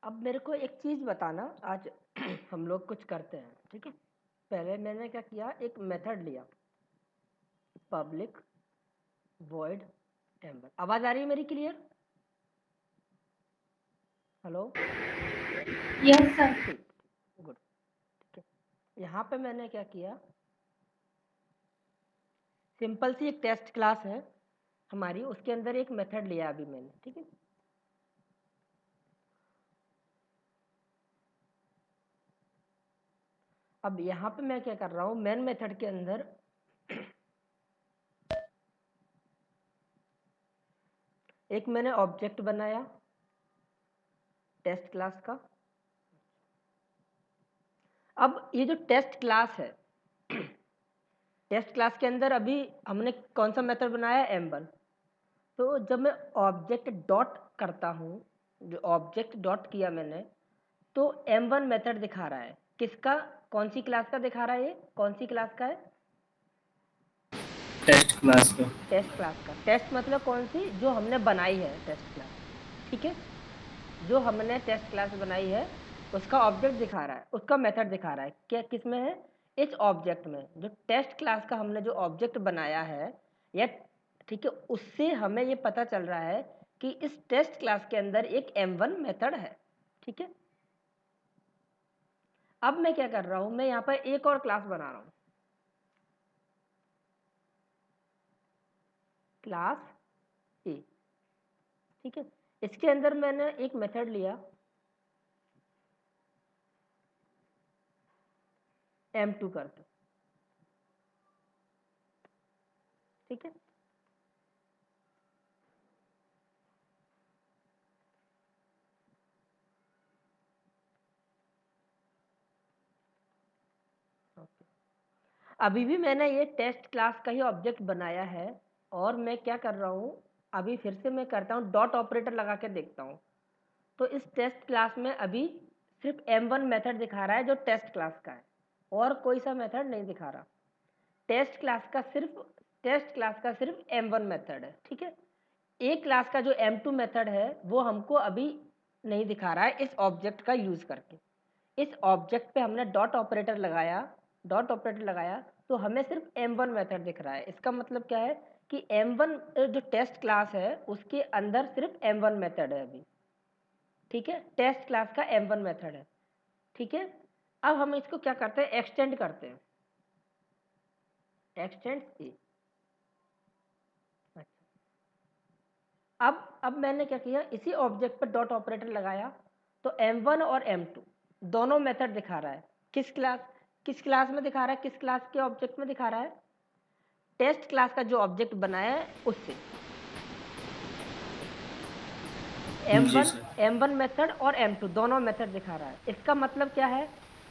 अब मेरे को एक चीज़ बताना आज हम लोग कुछ करते हैं, ठीक है। पहले मैंने क्या किया, एक मेथड लिया, पब्लिक वॉइड एम्बर। आवाज़ आ रही है मेरी क्लियर? हेलो। Yes sir. ठीक, गुड, ठीक है। यहाँ पे मैंने क्या किया, सिंपल सी एक टेस्ट क्लास है हमारी, उसके अंदर एक मेथड लिया अभी मैंने, ठीक है। अब यहाँ पे मैं क्या कर रहा हूँ, मेन मेथड के अंदर एक मैंने ऑब्जेक्ट बनाया टेस्ट क्लास का। अब ये जो टेस्ट क्लास है, टेस्ट क्लास के अंदर अभी हमने कौन सा मेथड बनाया, m1। तो जब मैं ऑब्जेक्ट डॉट करता हूँ, जो ऑब्जेक्ट डॉट किया मैंने, तो m1 मेथड दिखा रहा है। किसका, कौन सी क्लास का दिखा रहा है, ये कौन सी क्लास का है, टेस्ट क्लास का। टेस्ट क्लास का। टेस्ट मतलब कौन सी, जो हमने बनाई है टेस्ट क्लास, ठीक है। जो हमने टेस्ट क्लास बनाई है उसका ऑब्जेक्ट दिखा रहा है, उसका मेथड दिखा रहा है। क्या किस में है, इस ऑब्जेक्ट में, जो टेस्ट क्लास का हमने जो ऑब्जेक्ट बनाया है, या ठीक है, उससे हमें ये पता चल रहा है कि इस टेस्ट क्लास के अंदर एक m1 मेथड है, ठीक है। अब मैं क्या कर रहा हूं, मैं यहाँ पर एक और क्लास बना रहा हूं, क्लास ए, ठीक है। इसके अंदर मैंने एक मेथड लिया m2 करके, ठीक है। अभी भी मैंने ये टेस्ट क्लास का ही ऑब्जेक्ट बनाया है, और मैं क्या कर रहा हूँ, अभी फिर से मैं करता हूँ, डॉट ऑपरेटर लगा के देखता हूँ। तो इस टेस्ट क्लास में अभी सिर्फ m1 मेथड दिखा रहा है जो टेस्ट क्लास का है, और कोई सा मेथड नहीं दिखा रहा। टेस्ट क्लास का सिर्फ m1 मेथड है, ठीक है। एक क्लास का जो m2 मेथड है वो हमको अभी नहीं दिखा रहा है इस ऑब्जेक्ट का यूज करके। इस ऑब्जेक्ट पे हमने डॉट ऑपरेटर लगाया तो हमें सिर्फ m1 मेथड दिख रहा है। इसका मतलब क्या है कि m1 जो टेस्ट क्लास है उसके अंदर सिर्फ m1 मेथड है अभी, ठीक है। टेस्ट क्लास का m1 मेथड है, ठीक है। अब हम इसको क्या करते हैं, एक्सटेंड करते हैं, एक्सटेंड ए। अब मैंने क्या किया, इसी ऑब्जेक्ट पर डॉट ऑपरेटर लगाया तो m1 और m2 दोनों मेथड दिखा रहा है। किस क्लास में दिखा रहा है, किस क्लास के ऑब्जेक्ट में दिखा रहा है, टेस्ट क्लास का जो ऑब्जेक्ट बनाया है उससे जी m1 सर। m1 मेथड और m2 दोनों मेथड दिखा रहा है। इसका मतलब क्या है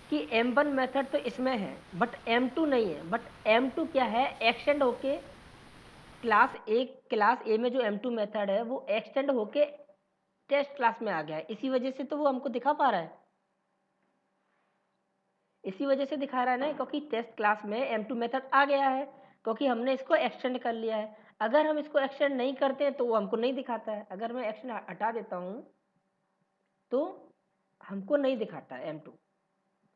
कि m1 मेथड तो इसमें है बट m2 नहीं है। बट m2 क्या है, एक्सटेंड होके क्लास ए में जो m2 मेथड है वो एक्सटेंड होके टेस्ट क्लास में आ गया है। इसी वजह से तो वो हमको दिखा पा रहा है, इसी वजह से दिखा रहा है ना, क्योंकि टेस्ट क्लास में m2 मेथड आ गया है, क्योंकि हमने इसको एक्सटेंड कर लिया है। अगर हम इसको एक्सटेंड नहीं करते हैं तो वो हमको नहीं दिखाता है। अगर मैं एक्सटेंड हटा देता हूँ तो हमको नहीं दिखाता है m2।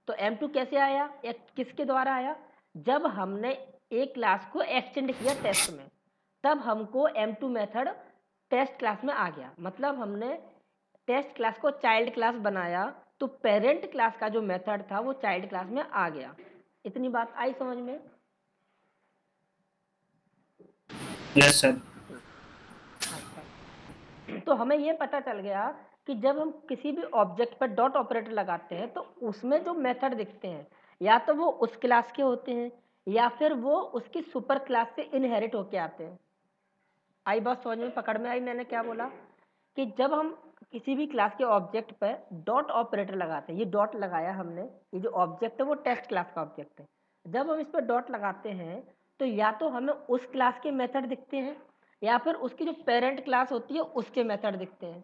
तो m2 कैसे आया, एक किसके द्वारा आया, जब हमने एक क्लास को एक्सटेंड किया टेस्ट में, तब हमको m2 मेथड टेस्ट क्लास में आ गया। मतलब हमने टेस्ट क्लास को चाइल्ड क्लास बनाया तो पेरेंट क्लास का जो मेथड था वो चाइल्ड क्लास में आ गया। इतनी बात आई समझ में? Yes sir. अच्छा, तो हमें ये पता चल गया कि जब हम किसी भी ऑब्जेक्ट पर डॉट ऑपरेटर लगाते हैं तो उसमें जो मेथड दिखते हैं या तो वो उस क्लास के होते हैं या फिर वो उसकी सुपर क्लास से इनहेरिट होके आते हैं। आई बात समझ में, पकड़ में आई मैंने क्या बोला, कि जब हम किसी भी क्लास के ऑब्जेक्ट पर डॉट ऑपरेटर लगाते हैं, ये डॉट लगाया हमने, ये जो ऑब्जेक्ट है वो टेस्ट क्लास का ऑब्जेक्ट है। जब हम इस पर डॉट लगाते हैं तो या तो हमें उस क्लास के मेथड दिखते हैं या फिर उसकी जो पेरेंट क्लास होती है उसके मेथड दिखते हैं,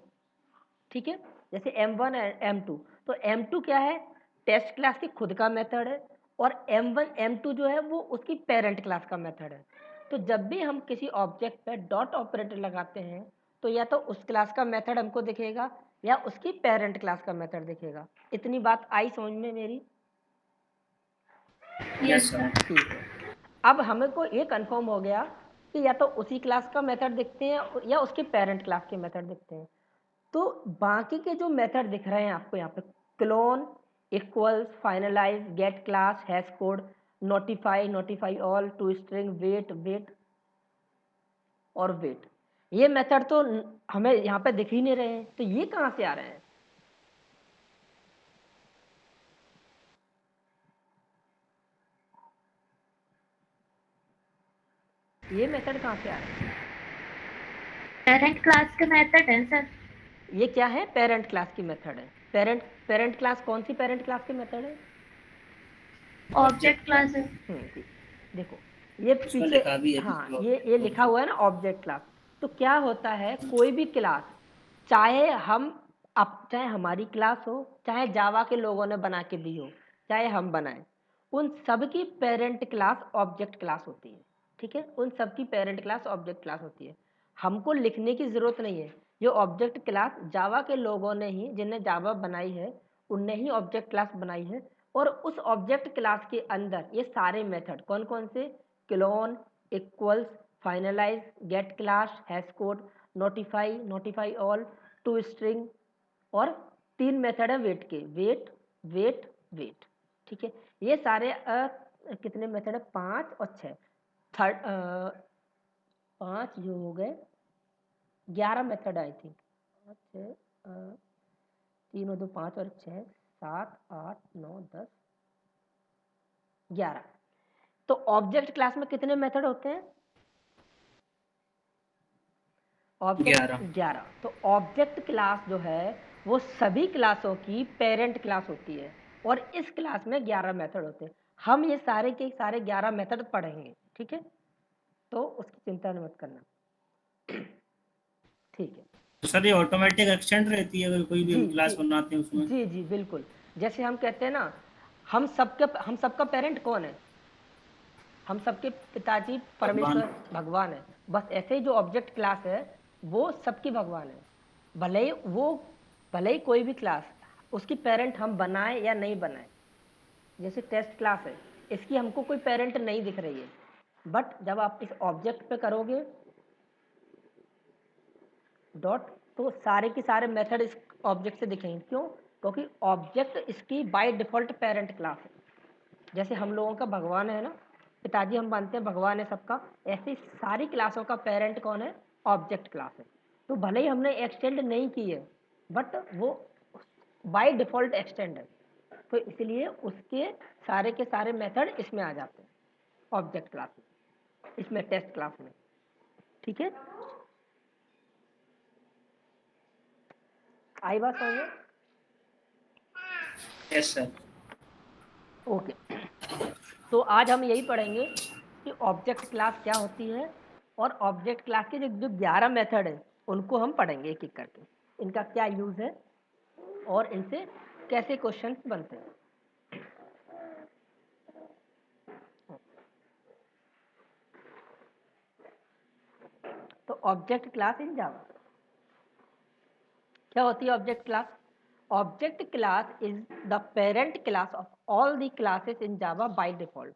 ठीक है। जैसे m1 m2, तो m2 क्या है, टेस्ट क्लास की खुद का मेथड है, और m1 m2 जो है वो उसकी पेरेंट क्लास का मेथड है। तो जब भी हम किसी ऑब्जेक्ट पर डॉट ऑपरेटर लगाते हैं तो या तो उस क्लास का मेथड हमको दिखेगा या उसकी पेरेंट क्लास का मेथड दिखेगा। इतनी बात आई समझ में मेरी? Yes, Yes, sir. sir. ठीक है। अब हमको ये कंफर्म हो गया कि या तो उसी क्लास का मेथड दिखते हैं या उसके पेरेंट क्लास के मेथड दिखते हैं। तो बाकी के जो मेथड दिख रहे हैं आपको यहाँ पे, clone, equals, finalize, get class, hash code, notify, notify all, to string, wait, wait और वेट, ये मेथड तो हमें यहाँ पे दिख ही नहीं रहे हैं। तो ये कहाँ से आ रहे हैं? ये मेथड कहाँ से आ रहे हैं? पेरेंट क्लास के मेथड है सर। ये क्या है? पेरेंट क्लास की मेथड है। पेरेंट क्लास कौन सी पेरेंट क्लास की मेथड है? ऑब्जेक्ट क्लास है। देखो ये उसमें पीछे, लिखा भी है हाँ दूसरा ये लिखा हुआ है ना ऑब्जेक्ट क्लास। तो क्या होता है, कोई भी क्लास, चाहे हम चाहे हमारी क्लास हो, चाहे जावा के लोगों ने बना के दी हो, चाहे हम बनाए, उन सब की पेरेंट क्लास ऑब्जेक्ट क्लास होती है। ठीक है, उन सब की पेरेंट क्लास ऑब्जेक्ट क्लास होती है। हमको लिखने की ज़रूरत नहीं है। ये ऑब्जेक्ट क्लास जावा के लोगों ने ही, जिन्हें जावा बनाई है, उनने ही ऑब्जेक्ट क्लास बनाई है। और उस ऑब्जेक्ट क्लास के अंदर ये सारे मेथड कौन कौन से, clone, equals, finalize, get class, hash code, notify, notify all, to string, और 3 मेथड है वेट के, वेट, वेट, वेट। ठीक है, ये सारे कितने मेथड है, 5 और 6, थर्ड 5 जो हो गए, 11 मेथड आई थिंक, 3 और 2 5 और 6 7 8 9 10 11। तो ऑब्जेक्ट क्लास में कितने मेथड होते हैं? ऑब्जेक्ट 11। 11। तो ऑब्जेक्ट क्लास जो है वो सभी क्लासों की पेरेंट क्लास होती है और इस क्लास में 11 मेथड होते हैं। हम ये सारे के सारे 11 मेथड पढ़ेंगे। ठीक है, तो उसकी चिंता मत करना। ठीक है तो सर ये ऑटोमेटिक एक्सटेंड रहती है अगर कोई भी जी हम क्लास जी बनाते हैं उसमें? जी जी बिल्कुल। जैसे हम कहते हैं ना, हम सबका पेरेंट कौन है? हम सबके पिताजी भगवान। परमेश्वर भगवान है। बस ऐसे ही जो ऑब्जेक्ट क्लास है वो सबकी भगवान है। भले ही कोई भी क्लास, उसकी पेरेंट हम बनाए या नहीं बनाए। जैसे टेस्ट क्लास है, इसकी हमको कोई पेरेंट नहीं दिख रही है, बट जब आप इस ऑब्जेक्ट पे करोगे डॉट, तो सारे के सारे मेथड इस ऑब्जेक्ट से दिखेंगे। क्यों? क्योंकि ऑब्जेक्ट इसकी बाय डिफ़ॉल्ट पेरेंट क्लास है। जैसे हम लोगों का भगवान है ना, पिताजी हम मानते हैं भगवान है सबका, ऐसे ही सारी क्लासों का पेरेंट कौन है? ऑब्जेक्ट क्लास है। तो भले ही हमने एक्सटेंड नहीं की है, बट वो बाय डिफ़ॉल्ट एक्सटेंड है, तो इसलिए उसके सारे के सारे मेथड इसमें आ जाते हैं, ऑब्जेक्ट क्लास में, इसमें टेस्ट क्लास में। ठीक है, आई बात समझ में? Yes sir. ओके। तो आज हम यही पढ़ेंगे कि ऑब्जेक्ट क्लास क्या होती है और ऑब्जेक्ट क्लास के जो 11 मेथड है उनको हम पढ़ेंगे एक एक करके, इनका क्या यूज़ है और इनसे कैसे क्वेश्चन बनते हैं। तो ऑब्जेक्ट क्लास इन जावा क्या होती है? Object class, object class is the parent class of all the classes in Java by default.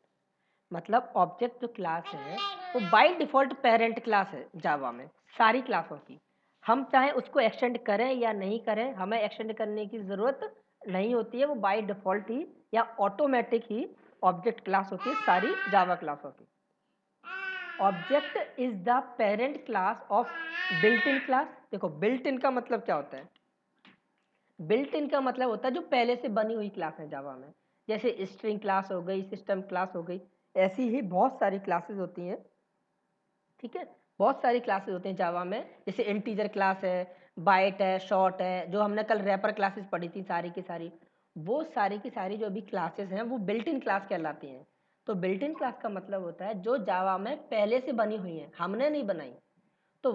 मतलब ऑब्जेक्ट जो क्लास है वो बाय डिफ़ॉल्ट पेरेंट क्लास है जावा में सारी क्लासों की। हम चाहे उसको एक्सटेंड करें या नहीं करें, हमें एक्सटेंड करने की ज़रूरत नहीं होती है, वो बाय डिफ़ॉल्ट ही या ऑटोमेटिक ही ऑब्जेक्ट क्लास होती है सारी जावा क्लासों की। Object is the parent class of built in class. देखो बिल्ट इन का मतलब क्या होता है? बिल्ट इन का मतलब होता है जो पहले से बनी हुई क्लास है जावा में। जैसे स्ट्रिंग क्लास हो गई, सिस्टम क्लास हो गई, ऐसी ही बहुत सारी क्लासेस होती हैं। ठीक है, बहुत सारी क्लासेस होती हैं जावा में। जैसे इंटीजर क्लास है, बाइट है, शॉर्ट है, जो हमने कल रैपर क्लासेस पढ़ी थी सारी की सारी, वो सारी की सारी जो भी क्लासेस हैं वो बिल्ट इन क्लास कहलाती हैं। तो बिल्ट इन क्लास का मतलब होता है जो जावा में पहले से बनी हुई हैं, हमने नहीं बनाई। तो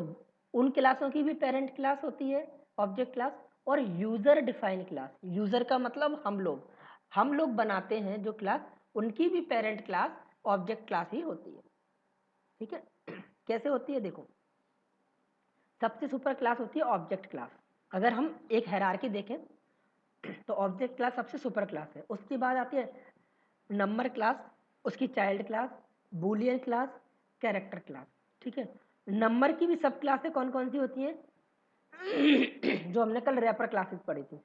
उन क्लासों की भी पेरेंट क्लास होती है ऑब्जेक्ट क्लास। और यूज़र डिफाइन क्लास, यूज़र का मतलब हम लोग बनाते हैं जो क्लास, उनकी भी पेरेंट क्लास ऑब्जेक्ट क्लास ही होती है। ठीक है, कैसे होती है देखो, सबसे सुपर क्लास होती है ऑब्जेक्ट क्लास। अगर हम एक हायरार्की देखें तो ऑब्जेक्ट क्लास सबसे सुपर क्लास है। उसके बाद आती है नंबर क्लास, उसकी child class, Boolean class, character class. ठीक है, नंबर की भी सब क्लासें कौन कौन सी होती हैं जो हमने कल रैपर क्लासेस पढ़ी थी,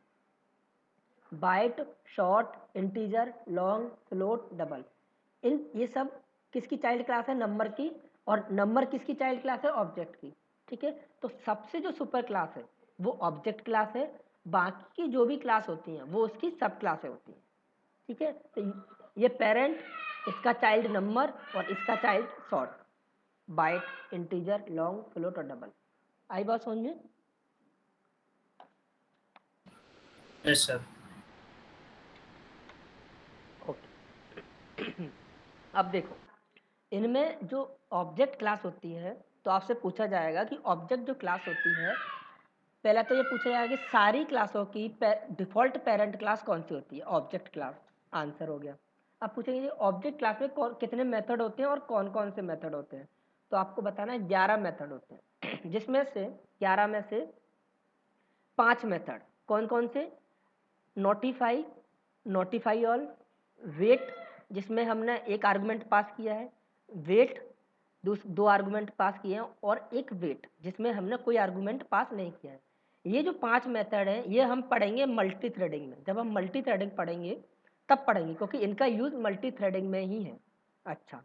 byte, short, integer, long, float, double. ये सब किसकी चाइल्ड क्लास है? नंबर की। और नंबर किसकी चाइल्ड क्लास है? ऑब्जेक्ट की। ठीक है, तो सबसे जो सुपर क्लास है वो ऑब्जेक्ट क्लास है, बाकी की जो भी क्लास होती हैं वो उसकी सब क्लासें होती हैं। ठीक है, तो ये पेरेंट, इसका चाइल्ड नंबर और इसका child short, byte, integer, long, float और डबल। आई बात समझ में? Yes sir. ओके अब देखो, इनमें जो ऑब्जेक्ट क्लास होती है तो आपसे पूछा जाएगा कि ऑब्जेक्ट जो क्लास होती है, पहला तो ये पूछा जाएगा कि सारी क्लासों की डिफ़ॉल्ट पेरेंट क्लास कौन सी होती है? Object class. आंसर हो गया। अब पूछेंगे कि ऑब्जेक्ट क्लास में कितने मेथड होते हैं और कौन कौन से मेथड होते हैं? तो आपको बताना है 11 मेथड होते हैं जिसमें से 11 में से 5 मेथड कौन कौन से? नोटिफाई, नोटिफाई ऑल, वेट जिसमें हमने एक आर्गुमेंट पास किया है, वेट दो आर्गुमेंट पास किए हैं, और एक वेट जिसमें हमने कोई आर्गुमेंट पास नहीं किया है। ये जो 5 मेथड हैं ये हम पढ़ेंगे मल्टी थ्रेडिंग में। जब हम मल्टी थ्रेडिंग पढ़ेंगे तब पढ़ेंगे, क्योंकि इनका यूज़ मल्टी थ्रेडिंग में ही है। अच्छा,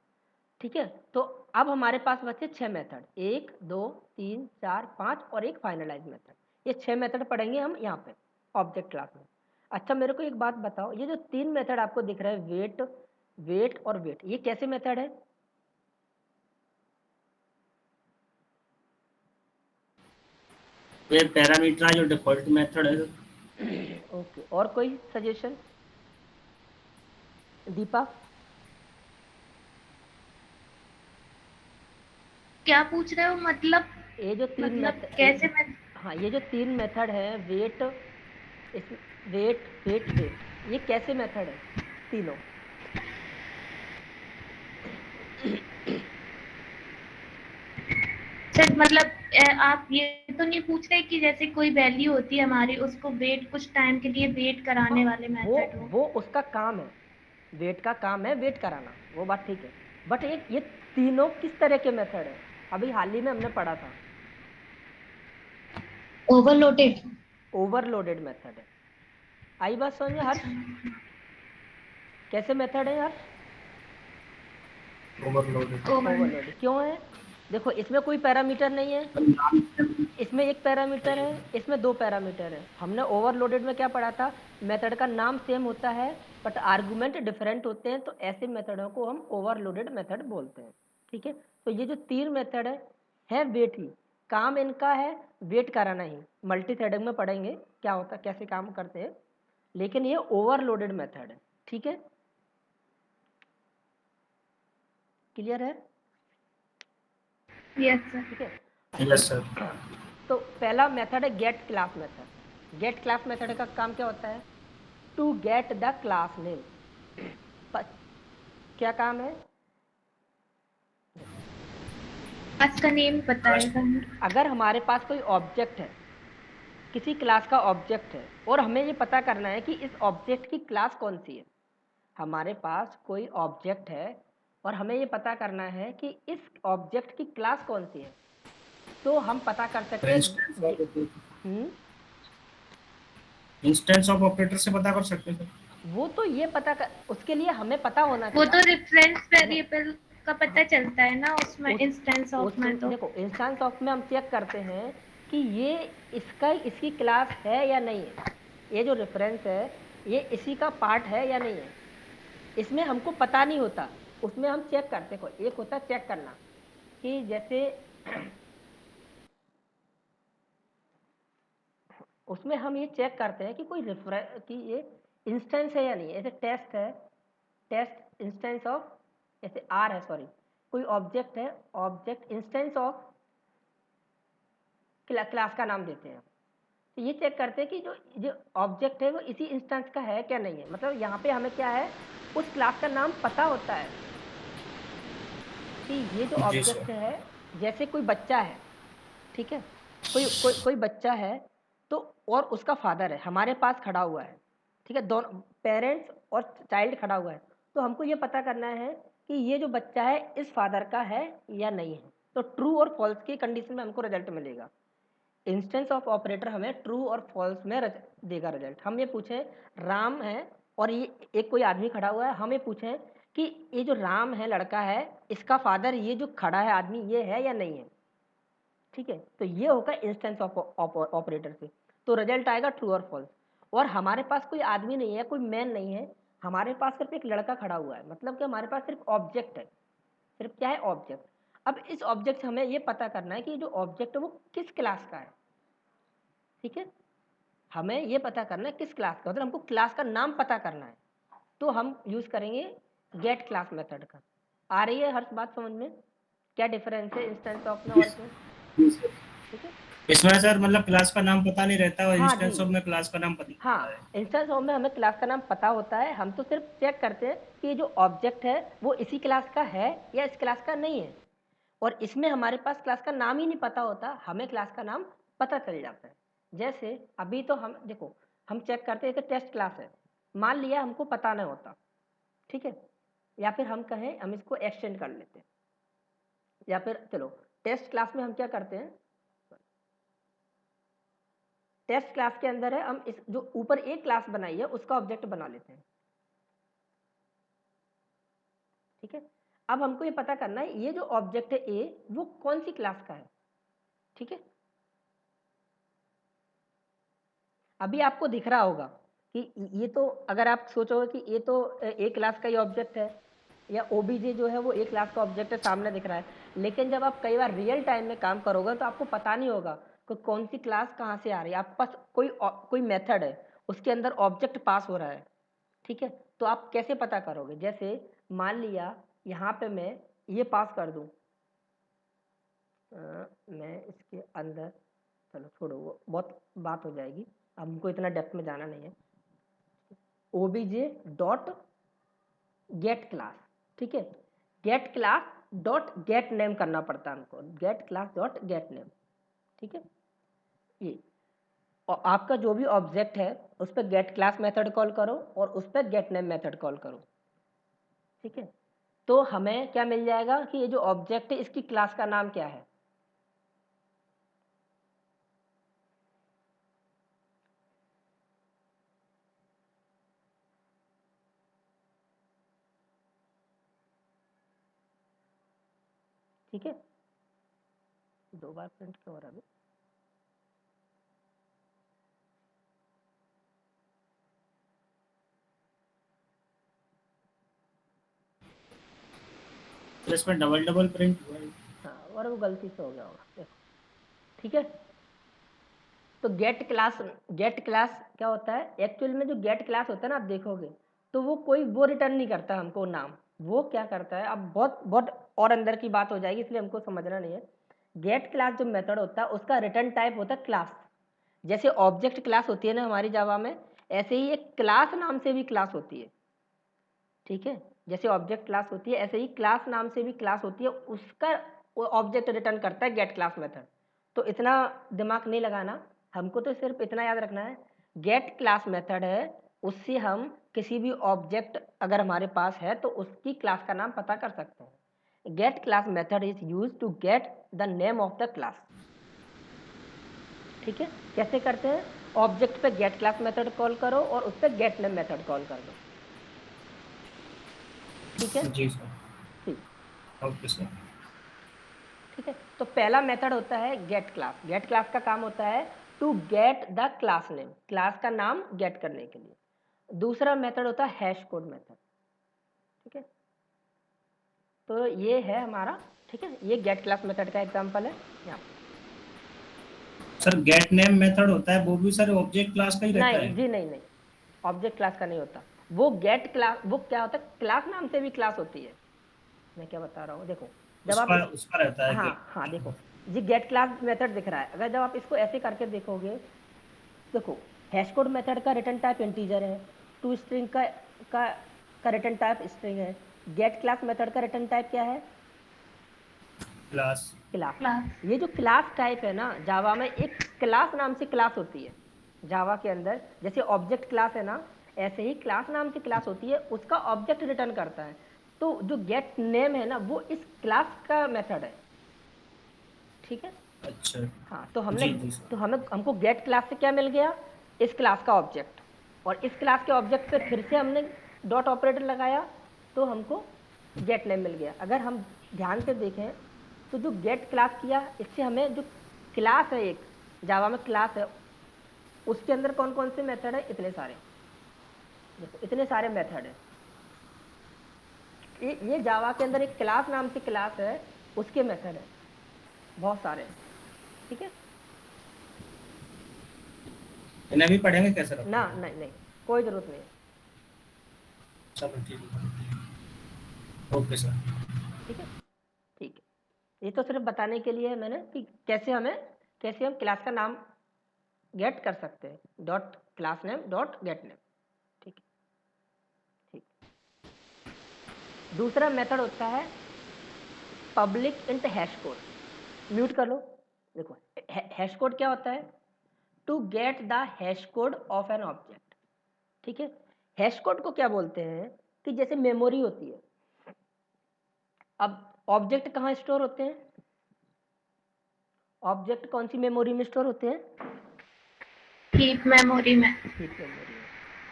ठीक है, तो अब हमारे पास बचे 6 मेथड, 1 2 3 4 5 और एक फाइनलाइज मेथड। ये 6 मेथड पढ़ेंगे हम यहाँ पे ऑब्जेक्ट क्लास में। अच्छा, मेरे को एक बात बताओ, ये जो 3 मेथड आपको दिख रहा है, वेट, वेट और वेट, ये कैसे मेथड है? ये पैरामीटर जो डिफॉल्ट मेथड है। ओके, और कोई सजेशन? दीपा? क्या पूछ रहे हो? मतलब ये जो 3 मेथड, कैसे मैं? हाँ, ये जो 3 मेथड है, वेट, इस वेट वेट वेट, ये कैसे मेथड है तीनों? सर मतलब आप ये तो नहीं पूछ रहे कि जैसे कोई वैल्यू होती है हमारी, उसको वेट कुछ टाइम के लिए वेट हाँ, कराने वाले मेथड हो? वो उसका काम है, वेट का काम है वेट कराना, वो बात ठीक है। बट एक ये तीनों किस तरह के मेथड है? अभी हाल ही में हमने पढ़ा था, ओवरलोडेड। ओवरलोडेड मेथड है। आई बात समझ में हर्ष? कैसे मेथड है हर्ष? ओवरलोडेड क्यों है? देखो, इसमें कोई पैरामीटर नहीं है, इसमें एक पैरामीटर है, इसमें 2 पैरामीटर है। हमने ओवरलोडेड में क्या पढ़ा था? मेथड का नाम सेम होता है बट आर्गुमेंट डिफरेंट होते हैं, तो ऐसे मेथडों को हम ओवरलोडेड मेथड बोलते हैं। ठीक है, तो ये जो 3 मेथड है वेट ही, काम इनका है वेट कराना ही। मल्टी थ्रेडिंग में पढ़ेंगे क्या होता है, कैसे काम करते हैं, लेकिन ये ओवरलोडेड मेथड है। ठीक है, क्लियर है? Yes sir. ठीक है, यस सर। तो पहला मेथड है get class method. Get class method का काम क्या होता है? To get the class name. क्या काम है? क्लास का नेम पता है हमें। अगर हमारे पास कोई ऑब्जेक्ट है, किसी क्लास का ऑब्जेक्ट है, और हमें ये पता करना है कि इस ऑब्जेक्ट की क्लास कौन सी है। हमारे पास कोई ऑब्जेक्ट है और हमें ये पता करना है कि इस ऑब्जेक्ट की क्लास कौन सी है, तो हम पता कर सकते हैं। इंस्टेंस ऑफ ऑपरेटर से पता कर सकते हैं। वो तो ये उसके लिए हमें पता होना वो चाहिए। तो रेफरेंस नहीं, वेरिएबल का पता चलता है ना उसमें, इंस्टेंस ऑफ में तो। देखो, इंस्टेंस ऑफ में हम चेक करते हैं कि ये इसकी क्लास है या नहीं है। ये जो रेफरेंस है ये इसी का पार्ट है या नहीं है, इसमें हमको पता नहीं होता। उसमें हम चेक करते हैं, एक होता है चेक करना कि जैसे उसमें हम ये चेक करते हैं कि कोई कि ये इंस्टेंस है या नहीं है। जैसे टेस्ट है, टेस्ट इंस्टेंस ऑफ, जैसे आर है, सॉरी, कोई ऑब्जेक्ट है, ऑब्जेक्ट इंस्टेंस ऑफ क्लास का नाम देते हैं। तो ये चेक करते हैं कि जो ऑब्जेक्ट है वो इसी इंस्टेंस का है क्या नहीं है। मतलब यहाँ पे हमें क्या है, उस क्लास का नाम पता होता है कि ये जो जी ऑब्जेक्ट सर। है, जैसे कोई बच्चा है, ठीक है, कोई बच्चा है तो और उसका फादर है हमारे पास खड़ा हुआ है, ठीक है, दोनों पेरेंट्स और चाइल्ड खड़ा हुआ है, तो हमको ये पता करना है कि ये जो बच्चा है इस फादर का है या नहीं है। तो ट्रू और फॉल्स की कंडीशन में हमको रिजल्ट मिलेगा। इंस्टेंस ऑफ ऑपरेटर हमें ट्रू और फॉल्स में देगा रिजल्ट। हम ये पूछें राम है और ये एक कोई आदमी खड़ा हुआ है, हम ये पूछें कि ये जो राम है लड़का है इसका फादर ये जो खड़ा है आदमी ये है या नहीं है, ठीक है, तो ये होगा इंस्टेंस ऑफ ऑपरेटर से, तो रिजल्ट आएगा ट्रू और फॉल्स। और हमारे पास कोई आदमी नहीं है, कोई मैन नहीं है, हमारे पास सिर्फ एक लड़का खड़ा हुआ है, मतलब कि हमारे पास सिर्फ ऑब्जेक्ट है। सिर्फ क्या है? ऑब्जेक्ट। अब इस ऑब्जेक्ट से हमें ये पता करना है कि जो ऑब्जेक्ट है वो किस क्लास का है, ठीक है, हमें ये पता करना है किस क्लास का, मतलब हमको क्लास का नाम पता करना है, तो हम यूज करेंगे गेट क्लास मेथड का। आ रही है हर बात समझ में? क्या डिफरेंस है इंस्टेंस ऑफ में और इसमें? ठीक है, इसमें सर मतलब क्लास का नाम पता नहीं रहता और हाँ जी, इंस्टेंस ऑफ में क्लास का नाम पता हाँ, रहता है। इंस्टेंस ऑफ में हमें क्लास का नाम पता होता है, हम तो सिर्फ चेक करते हैं कि ये जो ऑब्जेक्ट है वो इसी क्लास का है या इस क्लास का नहीं है। और इसमें हमारे पास क्लास का नाम ही नहीं पता होता, हमें क्लास का नाम पता चल जाता है। जैसे अभी तो हम देखो, हम चेक करते हैं कि टेस्ट क्लास है, मान लिया हमको पता नहीं होता, ठीक है, या फिर हम कहें हम इसको एक्सटेंड कर लेते हैं, या फिर चलो टेस्ट क्लास में हम क्या करते हैं, टेस्ट क्लास के अंदर है हम इस जो ऊपर एक क्लास बनाई है उसका ऑब्जेक्ट बना लेते हैं, ठीक है। अब हमको ये पता करना है ये जो ऑब्जेक्ट है ए वो कौन सी क्लास का है, ठीक है। अभी आपको दिख रहा होगा कि ये तो अगर आप सोचोगे कि ये तो ए क्लास का ही ऑब्जेक्ट है या ओबीजे जो है वो ए क्लास का ऑब्जेक्ट है, सामने दिख रहा है, लेकिन जब आप कई बार रियल टाइम में काम करोगे तो आपको पता नहीं होगा कि कौन सी क्लास कहाँ से आ रही है। आपके पास कोई मेथड है उसके अंदर ऑब्जेक्ट पास हो रहा है, ठीक है, तो आप कैसे पता करोगे? जैसे मान लिया यहाँ पे मैं ये पास कर दूँ, मैं इसके अंदर, चलो छोड़ो वो बहुत बात हो जाएगी, अब हमको इतना डेप्थ में जाना नहीं है। ओबीजे डॉट गेट क्लास, ठीक है, get class dot get name करना पड़ता है हमको, get class dot get name, ठीक है, ये। और आपका जो भी ऑब्जेक्ट है उस पर गेट क्लास मेथड कॉल करो और उस पर गेट नेम मेथड कॉल करो, ठीक है, तो हमें क्या मिल जाएगा कि ये जो ऑब्जेक्ट है इसकी क्लास का नाम क्या है। ठीक है, दो बार प्रिंट क्यों हो रहा है अभी? तो इसमें डबल डबल प्रिंट हुआ है। हाँ, और वो गलती से हो गया होगा, देखो, ठीक है। तो गेट क्लास क्या होता है एक्चुअल में? जो गेट क्लास होता है ना, आप देखोगे तो वो कोई वो रिटर्न नहीं करता हमको नाम, वो क्या करता है, अब बहुत बहुत और अंदर की बात हो जाएगी इसलिए हमको समझना नहीं है। गेट क्लास जो मेथड होता है उसका रिटर्न टाइप होता है क्लास। जैसे ऑब्जेक्ट क्लास होती है ना हमारी जावा में, ऐसे ही एक क्लास नाम से भी क्लास होती है, ठीक है, जैसे ऑब्जेक्ट क्लास होती है ऐसे ही क्लास नाम से भी क्लास होती है, उसका ऑब्जेक्ट रिटर्न करता है गेट क्लास मेथड। तो इतना दिमाग नहीं लगाना, हमको तो सिर्फ इतना याद रखना है गेट क्लास मेथड है, उससे हम किसी भी ऑब्जेक्ट अगर हमारे पास है तो उसकी क्लास का नाम पता कर सकते हैं। Get class method is use to get the name of the class, ठीक है। कैसे करते हैं? ऑब्जेक्ट पे गेट क्लास मेथड कॉल करो और उस पर गेट नेम मेथड कॉल कर दो, ठीक है, जी सर। ठीक। Okay sir. ठीक है, तो पहला मेथड होता है गेट क्लास। गेट क्लास का काम होता है to get the class name, class का नाम गेट करने के लिए। दूसरा मेथड होता है हैश कोड मेथड, ठीक है, तो ये है हमारा, ठीक है, ये गेट क्लास मेथड का एग्जांपल है यहाँ। सर गेट नेम मेथड होता है वो भी सर ऑब्जेक्ट क्लास का ही रहता नहीं है? जी, नहीं नहीं, ऑब्जेक्ट क्लास का नहीं होता। वो गेट क्लास, वो क्या होता है, क्लास नाम से भी क्लास होती है। मैं क्या बता रहा हूँ, देखो जब आप उसका रहता है हाँ कि हाँ, देखो जी गेट क्लास मेथड दिख रहा है, अगर जब आप इसको ऐसे करके देखोगे, देखो हैश कोड मेथड का रिटर्न टाइप इंटीजर है, टू स्ट्रिंग का का रिटर्न टाइप स्ट्रिंग है। गेट क्लास मेथड का रिटर्न टाइप क्या है? क्लास। क्लास। क्लास। ये जो क्लास टाइप है ना, जावा में एक क्लास नाम से क्लास होती है। जावा के अंदर जैसे ऑब्जेक्ट क्लास है ना, ऐसे ही क्लास नाम की क्लास होती है, उसका ऑब्जेक्ट रिटर्न करता है। तो जो गेट नेम है ना, वो इस क्लास का मेथड है। ठीक है। अच्छा। हाँ, तो जी जी सर। हमको गेट क्लास से क्या मिल गया, इस क्लास का ऑब्जेक्ट, और इस क्लास के ऑब्जेक्ट पे फिर से हमने डॉट ऑपरेटर लगाया तो हमको गेट नेम मिल गया। अगर हम ध्यान से देखें तो जो गेट क्लास किया, इससे हमें जो क्लास है, एक जावा में क्लास है, उसके अंदर कौन कौन से मेथड है, इतने सारे। देखो इतने सारे मेथड है। ये जावा के अंदर एक क्लास नाम से क्लास है, उसके मेथड है बहुत सारे। ठीक है। इन्हें भी पढ़ेंगे कैसे रखते ना हैं? नहीं नहीं, कोई जरूरत नहीं है। चलो ठीक है। Okay sir. ठीक है। ठीक है, ये तो सिर्फ बताने के लिए है मैंने कि कैसे हम क्लास का नाम गेट कर सकते हैं, dot class name dot get name. ठीक है। ठीक। दूसरा मेथड होता है public int hash code. Mute कर लो। देखो हैश कोड क्या होता है, to get the hash code of an object. ठीक है। हैश कोड को क्या बोलते हैं कि जैसे मेमोरी होती है। अब ऑब्जेक्ट कहाँ स्टोर होते हैं, ऑब्जेक्ट कौन सी मेमोरी में स्टोर होते हैं, हीप मेमोरी में। हीप मेमोरी में।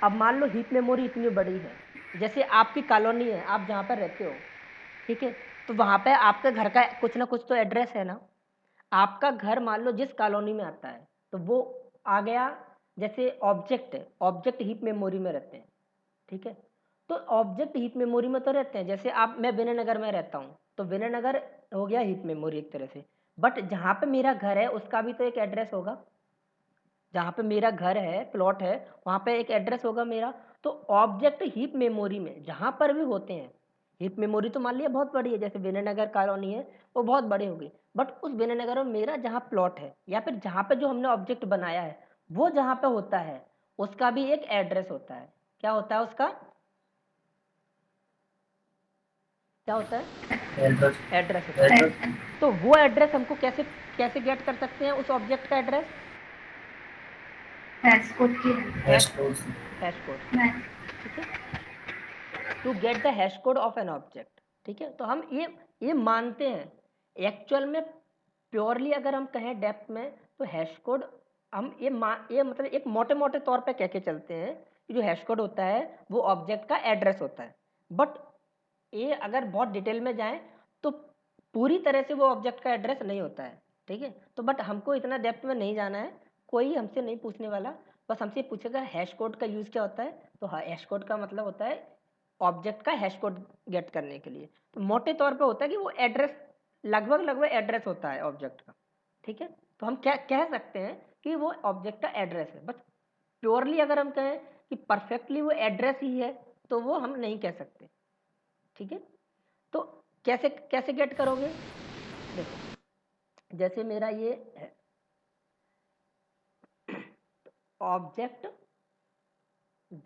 अब मान लो हीप मेमोरी इतनी बड़ी है, जैसे आपकी कॉलोनी है, आप जहाँ पर रहते हो, ठीक है, तो वहाँ पे आपके घर का कुछ ना कुछ तो एड्रेस है ना। आपका घर मान लो जिस कॉलोनी में आता है, तो वो आ गया, जैसे ऑब्जेक्ट है, ऑब्जेक्ट हीप मेमोरी में रहते हैं। ठीक है। तो ऑब्जेक्ट हीप मेमोरी में तो रहते हैं, जैसे मैं विनय नगर में रहता हूँ, तो विनय नगर हो गया हीप मेमोरी एक तरह से। बट जहाँ पे मेरा घर है उसका भी तो एक एड्रेस होगा, जहाँ पे मेरा घर है, प्लॉट है, वहाँ पे एक एड्रेस होगा मेरा। तो ऑब्जेक्ट हीप मेमोरी में जहाँ पर भी होते हैं, हीप मेमोरी तो मान लिया बहुत बड़ी है, जैसे विनयनगर कॉलोनी है, वो बहुत बड़ी होगी। बट उस विनयनगर में मेरा जहाँ प्लॉट है, या फिर जहाँ पे जो हमने ऑब्जेक्ट बनाया है, वो जहाँ पे होता है, उसका भी एक एड्रेस होता है। क्या होता है उसका, क्या होता है, एड्रेस। एड्रेस होता है। एड्रेस। तो वो एड्रेस हमको कैसे कैसे गेट कर सकते हैं, उस ऑब्जेक्ट का एड्रेस, हैश कोड की hash hash code. Hash code से। मैं। ठीक है। To get the hash code of an object. ठीक है। तो हम ये मानते हैं एक्चुअल में, प्योरली अगर हम कहें डेप्थ में, तो हैश कोड हम ये मतलब एक मोटे मोटे तौर पे कह के चलते हैं कि जो हैश कोड होता है वो ऑब्जेक्ट का एड्रेस होता है। बट ये अगर बहुत डिटेल में जाएं तो पूरी तरह से वो ऑब्जेक्ट का एड्रेस नहीं होता है। ठीक है। तो बट हमको इतना डेप्थ में नहीं जाना है, कोई हमसे नहीं पूछने वाला। बस हमसे पूछेगा हैश कोड का यूज़ क्या होता है, तो हैश कोड का मतलब होता है ऑब्जेक्ट का हैश कोड गेट करने के लिए। तो मोटे तौर पे होता है कि वो एड्रेस, लगभग लगभग एड्रेस होता है ऑब्जेक्ट का। ठीक है। तो हम क्या कह सकते हैं कि वो ऑब्जेक्ट का एड्रेस है। बट प्योरली अगर हम कहें कि परफेक्टली वो एड्रेस ही है, तो वो हम नहीं कह सकते। ठीक है। तो कैसे कैसे गेट करोगे, देखो जैसे मेरा ये है ऑब्जेक्ट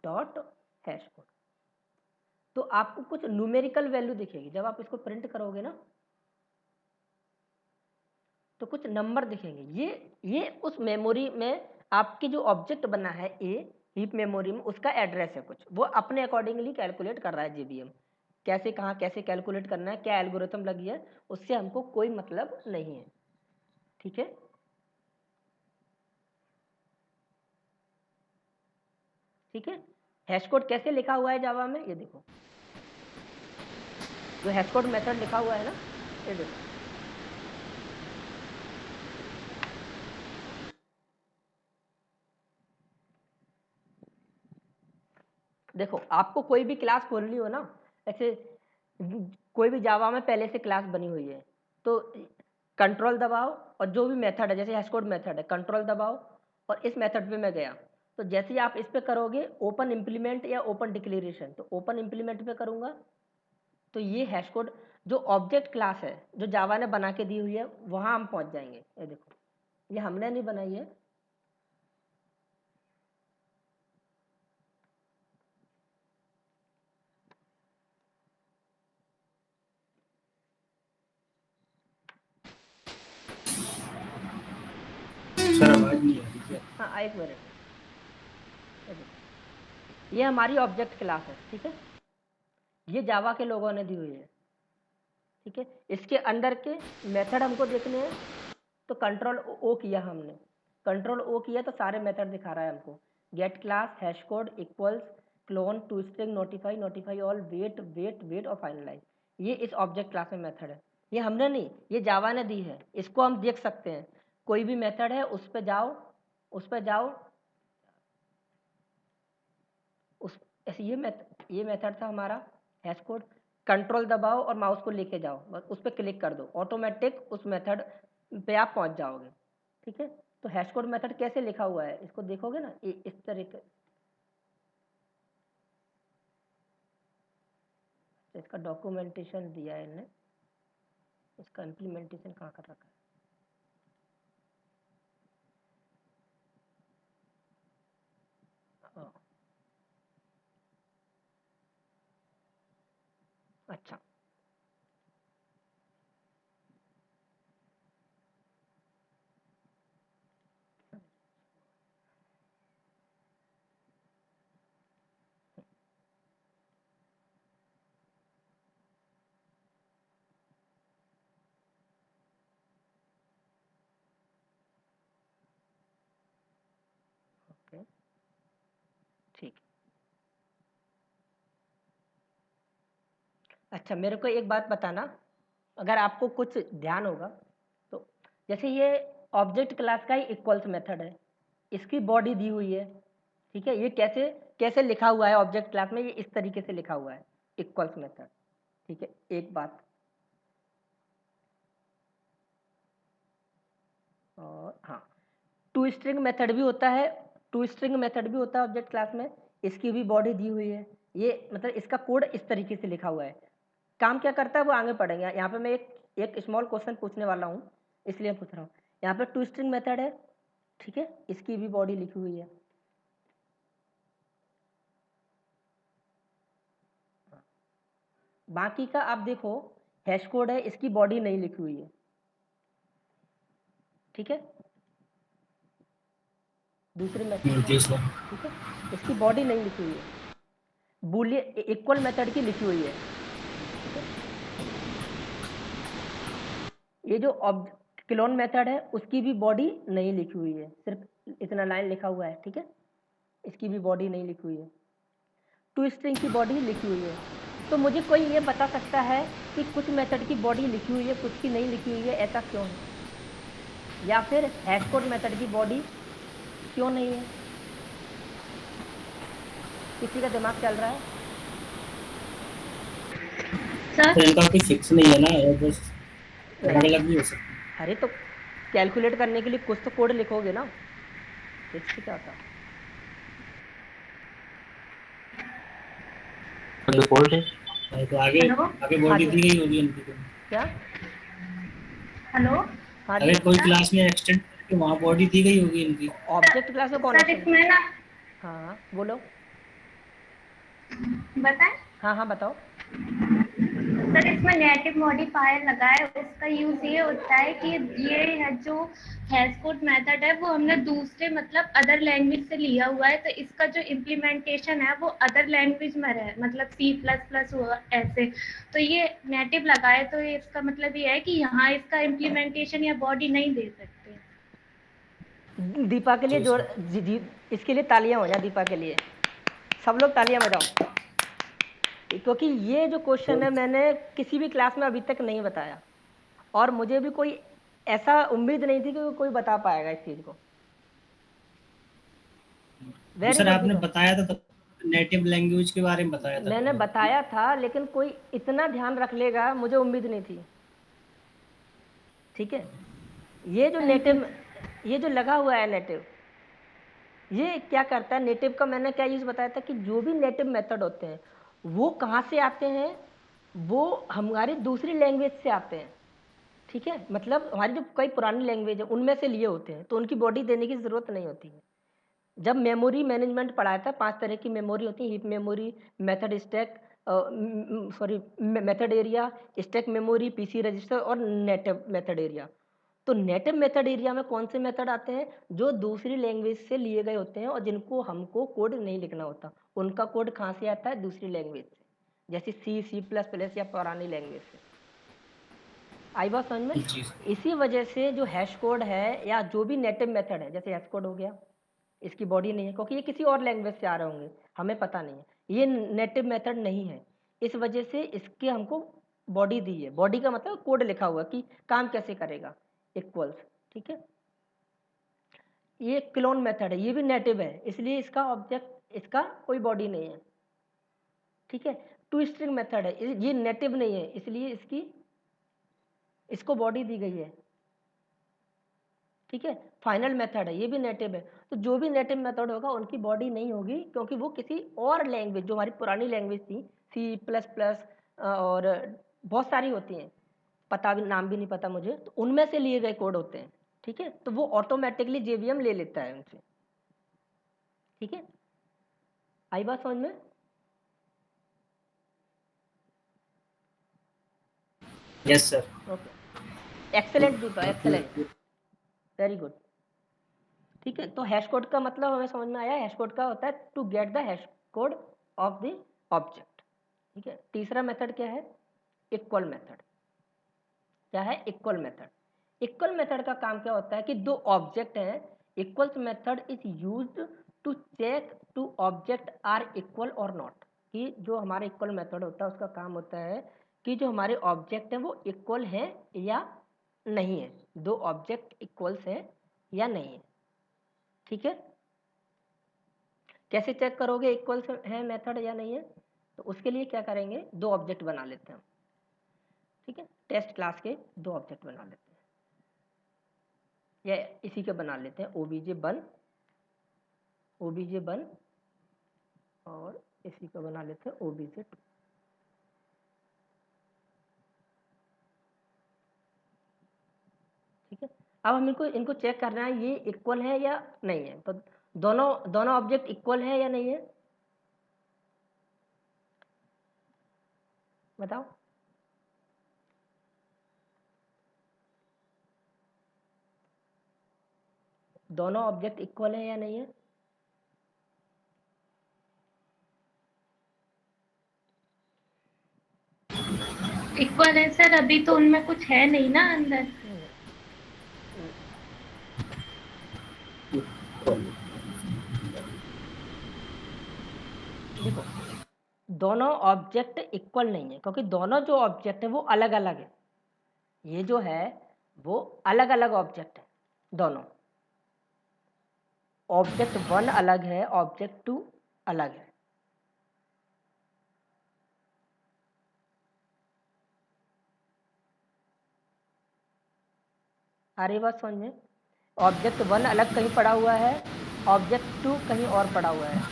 डॉट हैश कोड, तो आपको कुछ न्यूमेरिकल वैल्यू दिखेगी जब आप इसको प्रिंट करोगे ना, तो कुछ नंबर दिखेंगे। ये उस मेमोरी में आपकी जो ऑब्जेक्ट बना है ए हीप मेमोरी में, उसका एड्रेस है कुछ, वो अपने अकॉर्डिंगली कैलकुलेट कर रहा है जेबीएम। कैसे कहाँ कैसे कैलकुलेट करना है, क्या एल्गोरिथम लगी है, उससे हमको कोई मतलब नहीं है। ठीक है। ठीक है। हैश कोड कैसे लिखा हुआ है जावा में, ये देखो, जो हैश कोड मेथड लिखा हुआ है ना, ये देखो, देखो आपको कोई भी क्लास खोलनी हो ना, ऐसे कोई भी जावा में पहले से क्लास बनी हुई है, तो कंट्रोल दबाओ और जो भी मेथड है, जैसे हैश कोड मेथड है, कंट्रोल दबाओ और इस मेथड पे मैं गया। तो जैसे ही आप इस पे करोगे ओपन इम्प्लीमेंट या ओपन डिक्लेरेशन, तो ओपन इम्प्लीमेंट पे करूंगा, तो ये हैश कोड जो ऑब्जेक्ट क्लास है जो जावा ने बना के दी हुई है, वहां हम पहुंच जाएंगे। ये देखो, ये हमने नहीं बनाई है, आवाज नहीं आ रही क्या? हाँ एक मिनट, ये देखो, ये हमारी ऑब्जेक्ट क्लास है, ठीक है, ये जावा के लोगों ने दी हुई है, ठीक है। इसके अंदर के मेथड हमको देखने हैं, तो कंट्रोल ओ किया हमने, कंट्रोल ओ किया तो सारे मेथड दिखा रहा है हमको, get class, hash code, equals, clone, to string, notify, notify all, wait wait wait और फाइनलाइज। ये इस ऑब्जेक्ट क्लास में मेथड है, ये हमने नहीं, ये जावा ने दी है, इसको हम देख सकते हैं। कोई भी मेथड है उस पर जाओ, उस पर जाओ, उस ऐसे ये मेथड था हमारा हैश कोड, कंट्रोल दबाओ और माउस को लेके जाओ, बस उस पर क्लिक कर दो, ऑटोमेटिक उस मेथड पे आप पहुंच जाओगे, ठीक है। तो हैश कोड मेथड कैसे लिखा हुआ है इसको देखोगे ना, इस तरीके, इसका डॉक्यूमेंटेशन दिया है इन्हें, इसका इम्प्लीमेंटेशन कहाँ कर रखा है। हाँ, अच्छा, ओके, ठीक। अच्छा, मेरे को एक बात बताना, अगर आपको कुछ ध्यान होगा तो, जैसे ये ऑब्जेक्ट क्लास का ही इक्वल्स मेथड है, इसकी बॉडी दी हुई है, ठीक है, ये कैसे कैसे लिखा हुआ है ऑब्जेक्ट क्लास में, ये इस तरीके से लिखा हुआ है इक्वल्स मेथड, ठीक है। एक बात और, हाँ, टू स्ट्रिंग मेथड भी होता है, टू स्ट्रिंग मेथड भी होता है ऑब्जेक्ट क्लास में, इसकी भी बॉडी दी हुई है, ये मतलब इसका कोड इस तरीके से लिखा हुआ है। काम क्या करता है वो आगे पढ़ेंगे, यहाँ पे मैं एक स्मॉल क्वेश्चन पूछने वाला हूँ, इसलिए पूछ रहा हूँ। यहाँ पे टू स्ट्रिंग मेथड है, ठीक है, इसकी भी बॉडी लिखी हुई है। बाकी का आप देखो, हैश कोड है, इसकी बॉडी नहीं लिखी हुई है, ठीक है, दूसरे मेथड का, जी सर। ठीक है, इसकी बॉडी नहीं लिखी हुई है। बूलियन इक्वल मेथड की लिखी हुई है, ठीक है। ये जो क्लोन मेथड है उसकी भी बॉडी नहीं लिखी हुई है, सिर्फ इतना लाइन लिखा हुआ है, ठीक है, इसकी भी बॉडी नहीं लिखी हुई है। टू स्ट्रिंग की बॉडी लिखी हुई है। तो मुझे कोई ये बता सकता है कि कुछ मेथड की बॉडी लिखी हुई है, कुछ की नहीं लिखी हुई है, ऐसा क्यों है? या फिर हैश कोड मेथड की बॉडी क्यों नहीं है? किसी का दिमाग चल रहा है? सर तो इनका कोई फिक्स नहीं है ना, ये बस अलग अलग भी हो सकता अरे तो कैलकुलेट करने के लिए कुछ तो कोड लिखोगे ना, फिक्स क्या था? है। तो आगे हेलो आगे हाँ बॉडी जी, दी गई होगी इनकी तो। क्या? हेलो हाँ जी, अगर कोई क्लास में एक्सटेंड करके वहाँ बॉडी दी गई होगी इनकी। ऑब्जेक्ट क्लास में कौन सर एक्शन? इसमें ना हाँ हाँ बोलो, बताएं। हाँ हाँ बताओ। सर इसमें नेटिव मॉडिफायर लगा है, उसका यूज ये होता है कि ये है जो हैश कोड मेथड है वो हमने दूसरे मतलब अदर लैंग्वेज से लिया हुआ है, तो इसका जो इम्प्लीमेंटेशन है वो अदर लैंग्वेज में है, मतलब C++ हुआ ऐसे। तो ये नेटिव लगा है, तो इसका मतलब ये है कि यहाँ इसका इम्प्लीमेंटेशन या बॉडी नहीं दे सकते। दीपा के लिए जी जोर सर। जी, इसके लिए तालियां हो जाए दीपा के लिए, सब लोग तालियां बजाओ, क्योंकि ये जो क्वेश्चन है मैंने किसी भी क्लास में अभी तक नहीं बताया, और मुझे भी कोई ऐसा उम्मीद नहीं थी कि कोई बता पाएगा इस चीज को। वेरी सर गुड आपने दीपा, बताया था तब नेटिव लैंग्वेज के बारे में बताया था मैंने पहले। बताया था, लेकिन कोई इतना ध्यान रख लेगा मुझे उम्मीद नहीं थी, ठीक है। ये जो थैंक यू। नेटिव, ये जो लगा हुआ है नेटिव, ये क्या करता है? नेटिव का मैंने क्या यूज बताया था कि जो भी नेटिव मेथड होते हैं वो कहाँ से आते हैं, वो हमारी दूसरी लैंग्वेज से आते हैं, ठीक है, मतलब हमारी जो कई पुरानी लैंग्वेज है उनमें से लिए होते हैं, तो उनकी बॉडी देने की जरूरत नहीं होती है। जब मेमोरी मैनेजमेंट पढ़ाया था, 5 तरह की मेमोरी होती है, heap memory, method stack, sorry method area, stack memory, PC register और नेटिव मेथड एरिया। तो नेटिव मेथड एरिया में कौन से मेथड आते हैं? जो दूसरी लैंग्वेज से लिए गए होते हैं और जिनको हमको कोड नहीं लिखना होता, उनका कोड कहाँ से आता है? दूसरी लैंग्वेज से, जैसे C++ या पुरानी लैंग्वेज से। आई बात समझ में? जी इसी वजह से जो हैश कोड है या जो भी नेटिव मेथड है, जैसे हैश कोड हो गया, इसकी बॉडी नहीं है क्योंकि ये किसी और लैंग्वेज से आ रहे होंगे, हमें पता नहीं है, ये नेटिव मेथड नहीं है। इस वजह से इसके हमको बॉडी दी है। बॉडी का मतलब कोड लिखा हुआ कि काम कैसे करेगा, इक्वल्स, ठीक है। ये क्लोन मेथड है, ये भी नेटिव है, इसलिए इसका ऑब्जेक्ट, इसका कोई बॉडी नहीं है, ठीक है। टू स्ट्रिंग मेथड है, ये नेटिव नहीं है, इसलिए इसको बॉडी दी गई है, ठीक है। फाइनल मेथड है, ये भी नेटिव है। तो जो भी नेटिव मेथड होगा उनकी बॉडी नहीं होगी, क्योंकि वो किसी और लैंग्वेज, जो हमारी पुरानी लैंग्वेज थी C++ और बहुत सारी होती हैं, पता भी, नाम भी नहीं पता मुझे, तो उनमें से लिए गए कोड होते हैं, ठीक है। तो वो ऑटोमेटिकली JVM ले लेता है उनसे, ठीक है। आई बात समझ में? Yes sir. Okay, excellent Deepa, excellent, very good, ठीक है। तो हैश कोड का मतलब हमें समझ में आया। हैश कोड का होता है to get the hash code of the object, ठीक है। तीसरा मेथड क्या है? Equal method. क्या है? Equal method. इक्वल मेथड का काम क्या होता है कि दो ऑब्जेक्ट हैं, equals method is used to check two object are equal और नॉट। कि जो हमारा इक्वल मेथड होता है उसका काम होता है कि जो हमारे ऑब्जेक्ट हैं वो इक्वल हैं या नहीं है, दो ऑब्जेक्ट इक्वल्स हैं या नहीं है, ठीक है। कैसे चेक करोगे इक्वल है मेथड या नहीं है? तो उसके लिए क्या करेंगे, दो ऑब्जेक्ट बना लेते हैं, ठीक है। टेस्ट क्लास के दो ऑब्जेक्ट बना लेते हैं, या इसी के बना लेते हैं, obj1 और इसी का बना लेते हैं obj2, ठीक है। अब हम इनको चेक करना है ये इक्वल है या नहीं है। तो दोनों ऑब्जेक्ट इक्वल है या नहीं है, बताओ। दोनों ऑब्जेक्ट इक्वल है या नहीं है? इक्वल है सर, अभी तो उनमें कुछ है नहीं ना अंदर। देखो, दोनों ऑब्जेक्ट इक्वल नहीं है क्योंकि दोनों जो ऑब्जेक्ट है वो अलग अलग है। ये जो है वो अलग अलग ऑब्जेक्ट है दोनों। ऑब्जेक्ट 1 अलग है, ऑब्जेक्ट 2 अलग है, आ रही बात समझ में? ऑब्जेक्ट 1 अलग कहीं पड़ा हुआ है, ऑब्जेक्ट 2 कहीं और पड़ा हुआ है।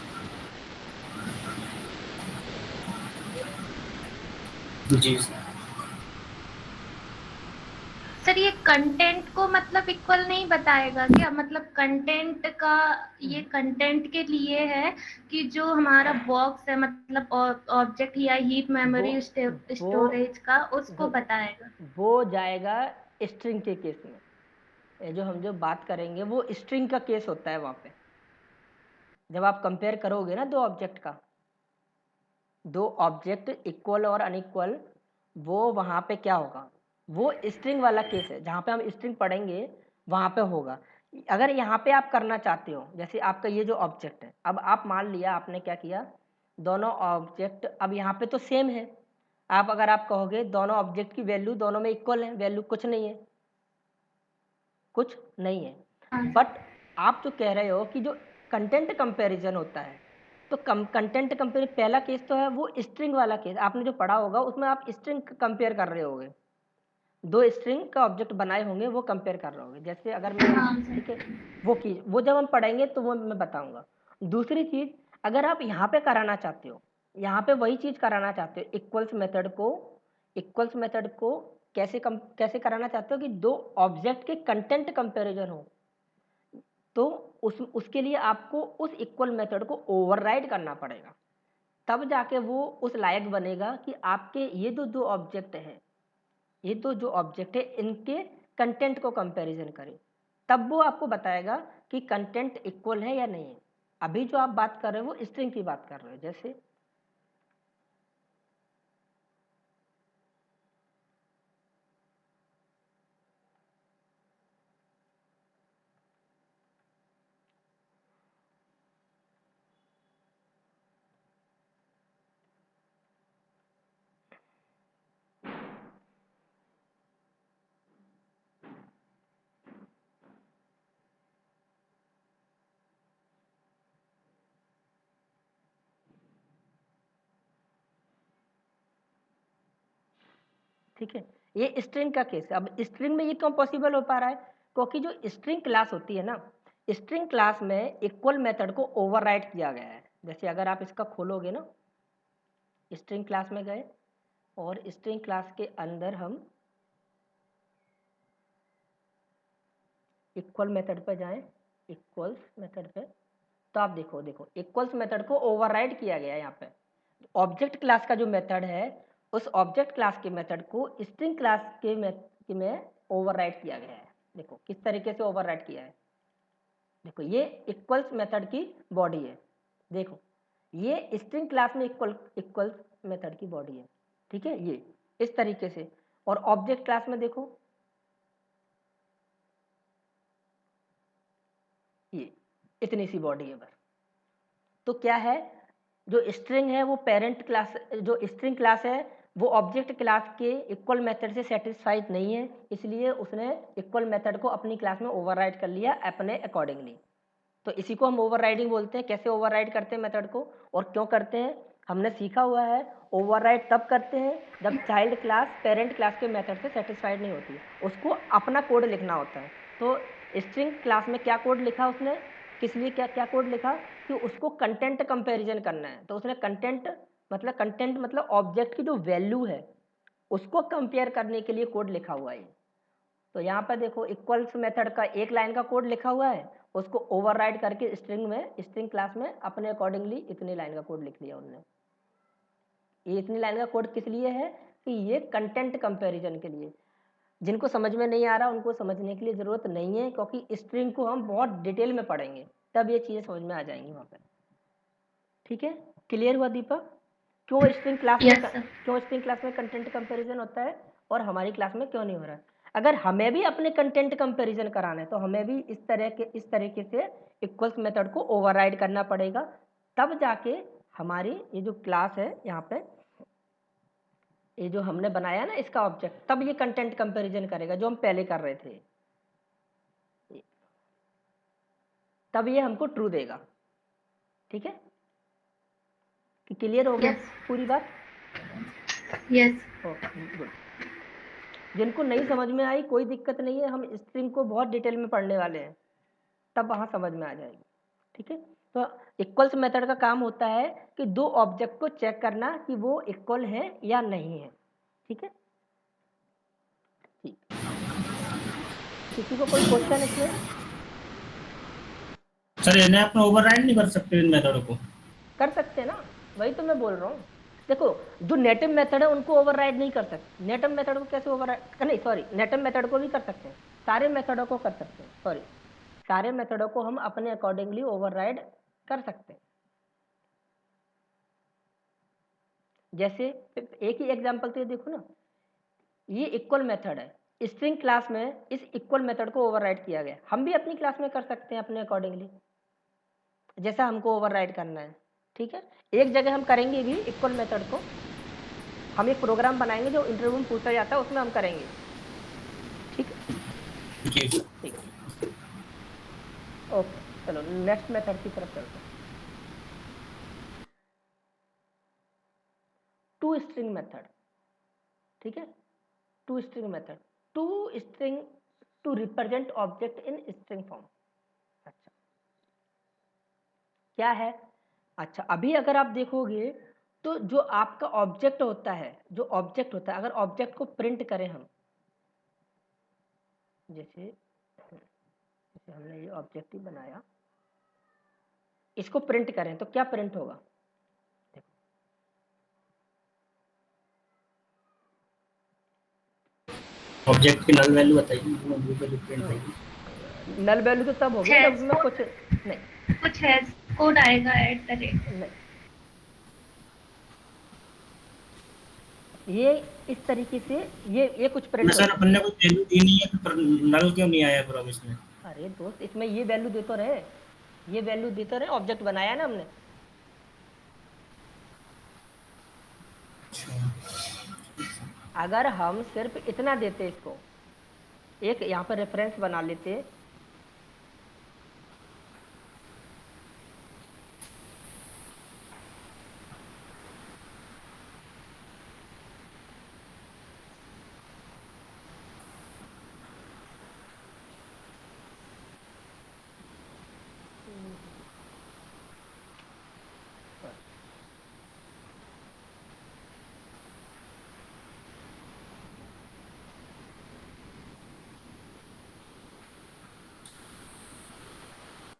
जी सर। सर ये कंटेंट को मतलब इक्वल नहीं बताएगा क्या? मतलब कंटेंट का, ये कंटेंट के लिए है कि जो हमारा बॉक्स है, मतलब ऑब्जेक्ट या हीप मेमोरी वो स्टोरेज का, उसको बताएगा। वो जाएगा स्ट्रिंग के केस में। ये जो हम जो बात करेंगे वो स्ट्रिंग का केस होता है। वहाँ पे जब आप कंपेयर करोगे ना दो ऑब्जेक्ट का, दो ऑब्जेक्ट इक्वल और अनइक्वल, वो वहाँ पे क्या होगा, वो स्ट्रिंग वाला केस है। जहाँ पे हम स्ट्रिंग पढ़ेंगे वहाँ पे होगा। अगर यहाँ पे आप करना चाहते हो, जैसे आपका ये जो ऑब्जेक्ट है, अब आप मान लिया आपने क्या किया, दोनों ऑब्जेक्ट अब यहाँ पे तो सेम है। आप अगर आप कहोगे दोनों ऑब्जेक्ट की वैल्यू दोनों में इक्वल है, वैल्यू कुछ नहीं है, कुछ नहीं है। हाँ। बट आप जो कह रहे हो कि जो कंटेंट कंपैरिजन होता है, तो कंटेंट कंपेयर पहला केस तो है वो स्ट्रिंग वाला केस, आपने जो पढ़ा होगा उसमें आप स्ट्रिंग कंपेयर कर रहे होगे, दो स्ट्रिंग का ऑब्जेक्ट बनाए होंगे वो कंपेयर कर रहे होगे। जैसे अगर मैं, हाँ सर। ठीक है, वो जब हम पढ़ेंगे तो वो मैं बताऊंगा। दूसरी चीज़, अगर आप यहाँ पे कराना चाहते हो, यहाँ पे वही चीज़ कराना चाहते हो, इक्वल्स मेथड को कैसे कराना चाहते हो कि दो ऑब्जेक्ट के कंटेंट कंपैरिजन हो, तो उसके लिए आपको उस इक्वल मेथड को ओवरराइड करना पड़ेगा, तब जाके वो उस लायक बनेगा कि आपके ये जो ऑब्जेक्ट है, ये तो जो ऑब्जेक्ट है इनके कंटेंट को कंपैरिजन करें, तब वो आपको बताएगा कि कंटेंट इक्वल है या नहीं है। अभी जो आप बात कर रहे हो वो स्ट्रिंग की बात कर रहे हो। जैसे ठीक है, ये स्ट्रिंग का केस है। अब स्ट्रिंग में ये क्यों पॉसिबल हो पा रहा है? क्योंकि जो स्ट्रिंग क्लास होती है ना, स्ट्रिंग क्लास में इक्वल मेथड को ओवरराइड किया गया है। जैसे अगर आप इसका खोलोगे ना, स्ट्रिंग क्लास में गए और स्ट्रिंग क्लास के अंदर हम इक्वल मेथड पर जाएं, इक्वल्स मेथड पे, तो आप देखो इक्वल्स मेथड को ओवरराइड किया गया है। यहाँ पे ऑब्जेक्ट क्लास का जो मेथड है, उस ऑब्जेक्ट क्लास के मेथड को स्ट्रिंग क्लास के में ओवरराइड किया गया है। देखो किस तरीके से ओवरराइड किया है। देखो ये इक्वल्स मेथड की बॉडी है। देखो ये स्ट्रिंग क्लास में इक्वल्स मेथड की बॉडी है। ठीक है, ये इस तरीके से। और ऑब्जेक्ट क्लास में देखो ये इतनी सी बॉडी है बस। तो क्या है, जो स्ट्रिंग है वो पेरेंट क्लास, जो स्ट्रिंग क्लास है वो ऑब्जेक्ट क्लास के इक्वल मेथड से सेटिस्फाइड नहीं है, इसलिए उसने इक्वल मेथड को अपनी क्लास में ओवरराइड कर लिया अपने अकॉर्डिंगली। तो इसी को हम ओवरराइडिंग बोलते हैं। कैसे ओवरराइड करते हैं मेथड को और क्यों करते हैं, हमने सीखा हुआ है। ओवरराइड तब करते हैं जब चाइल्ड क्लास पेरेंट क्लास के मेथड से सेटिस्फाइड नहीं होती, उसको अपना कोड लिखना होता है। तो स्ट्रिंग क्लास में क्या कोड लिखा उसने, किस लिए क्या कोड लिखा, कि उसको कंटेंट कंपैरिजन करना है। तो उसने कंटेंट मतलब ऑब्जेक्ट की जो वैल्यू है उसको कंपेयर करने के लिए कोड लिखा हुआ है। तो यहाँ पर देखो इक्वल्स मेथड का एक लाइन का कोड लिखा हुआ है, उसको ओवरराइड करके स्ट्रिंग क्लास में अपने अकॉर्डिंगली इतनी लाइन का कोड लिख लिया उन्होंने। ये इतनी लाइन का कोड किस लिए है, कि ये कंटेंट कंपैरिजन के लिए। जिनको समझ में नहीं आ रहा उनको समझने की लिए ज़रूरत नहीं है, क्योंकि स्ट्रिंग को हम बहुत डिटेल में पढ़ेंगे, तब ये चीज़ें समझ में आ जाएंगी वहाँ पर। ठीक है, क्लियर हुआ दीपक? क्यों स्ट्रिंग क्लास में कंटेंट कंपैरिजन होता है और हमारी क्लास में क्यों नहीं हो रहा है? अगर हमें भी अपने कंटेंट कंपैरिजन कराना है तो हमें भी इस तरीके से इक्वल्स मेथड को ओवरराइड करना पड़ेगा, तब जाके हमारी ये जो क्लास है यहाँ पे, ये जो हमने बनाया ना इसका ऑब्जेक्ट, तब ये कंटेंट कंपैरिजन करेगा जो हम पहले कर रहे थे, तब ये हमको ट्रू देगा। ठीक है, कि क्लियर हो गया पूरी बात? Yes okay good. जिनको नहीं समझ में आई कोई दिक्कत नहीं है, हम स्ट्रिंग को बहुत डिटेल में पढ़ने वाले हैं, तब वहाँ समझ में आ जाएगी। ठीक है, तो इक्वल्स मेथड का काम होता है कि दो ऑब्जेक्ट को चेक करना कि वो इक्वल है या नहीं है। ठीक है, ठीक, किसी को कोई क्वेश्चन इसमें? सर इन्हें अपन ओवरराइड नहीं कर सकते इन मेथड को? कर सकते हैं ना, वही तो मैं बोल रहा हूँ। देखो जो नेटिव मेथड है उनको ओवरराइड नहीं कर सकते। नेटिव मेथड को कैसे ओवरराइड, नहीं सॉरी, नेटिव मेथड को भी कर सकते हैं, सारे मेथडों को कर सकते हैं, सॉरी, सारे मेथडों को हम अपने अकॉर्डिंगली ओवरराइड कर सकते हैं। जैसे एक ही एग्जांपल तो ये देखो ना, ये इक्वल मेथड है, स्ट्रिंग क्लास में इस इक्वल मेथड को ओवरराइड किया गया, हम भी अपनी क्लास में कर सकते हैं अपने अकॉर्डिंगली जैसा हमको ओवरराइड करना है। ठीक है, एक जगह हम करेंगे भी इक्वल मेथड को, हम एक प्रोग्राम बनाएंगे जो इंटरव्यू में पूछा जाता है उसमें हम करेंगे। ठीक है, ठीक, ओके, चलो नेक्स्ट मेथड की तरफ चलते हैं। To string method. ठीक है, to string method, to string to represent object in string form. अच्छा क्या है, अच्छा अभी अगर आप देखोगे तो जो आपका ऑब्जेक्ट होता है, अगर ऑब्जेक्ट को प्रिंट करें हम, जैसे हमने ये ऑब्जेक्ट ही बनाया, इसको प्रिंट करें तो क्या प्रिंट होगा? ऑब्जेक्ट की नल वैल्यू बताइए, वो वैल्यू प्रिंट होगी। नल वैल्यू तो तब होगी जब उसमें कुछ नहीं कुछ है कोड आएगा @ नहीं ये इस तरीके से ये कुछ मैं प्रिंट सर होता है। अपन ने कोई वैल्यू दी नहीं है तो पर नल क्यों नहीं आया फिर अब इसमें? अरे दोस्त इसमें ये वैल्यू दे तो रहे, ये वैल्यू दे तो रहे, ऑब्जेक्ट बनाया ना हमने। अगर हम सिर्फ इतना देते इसको, एक यहाँ पर रेफरेंस बना लेते,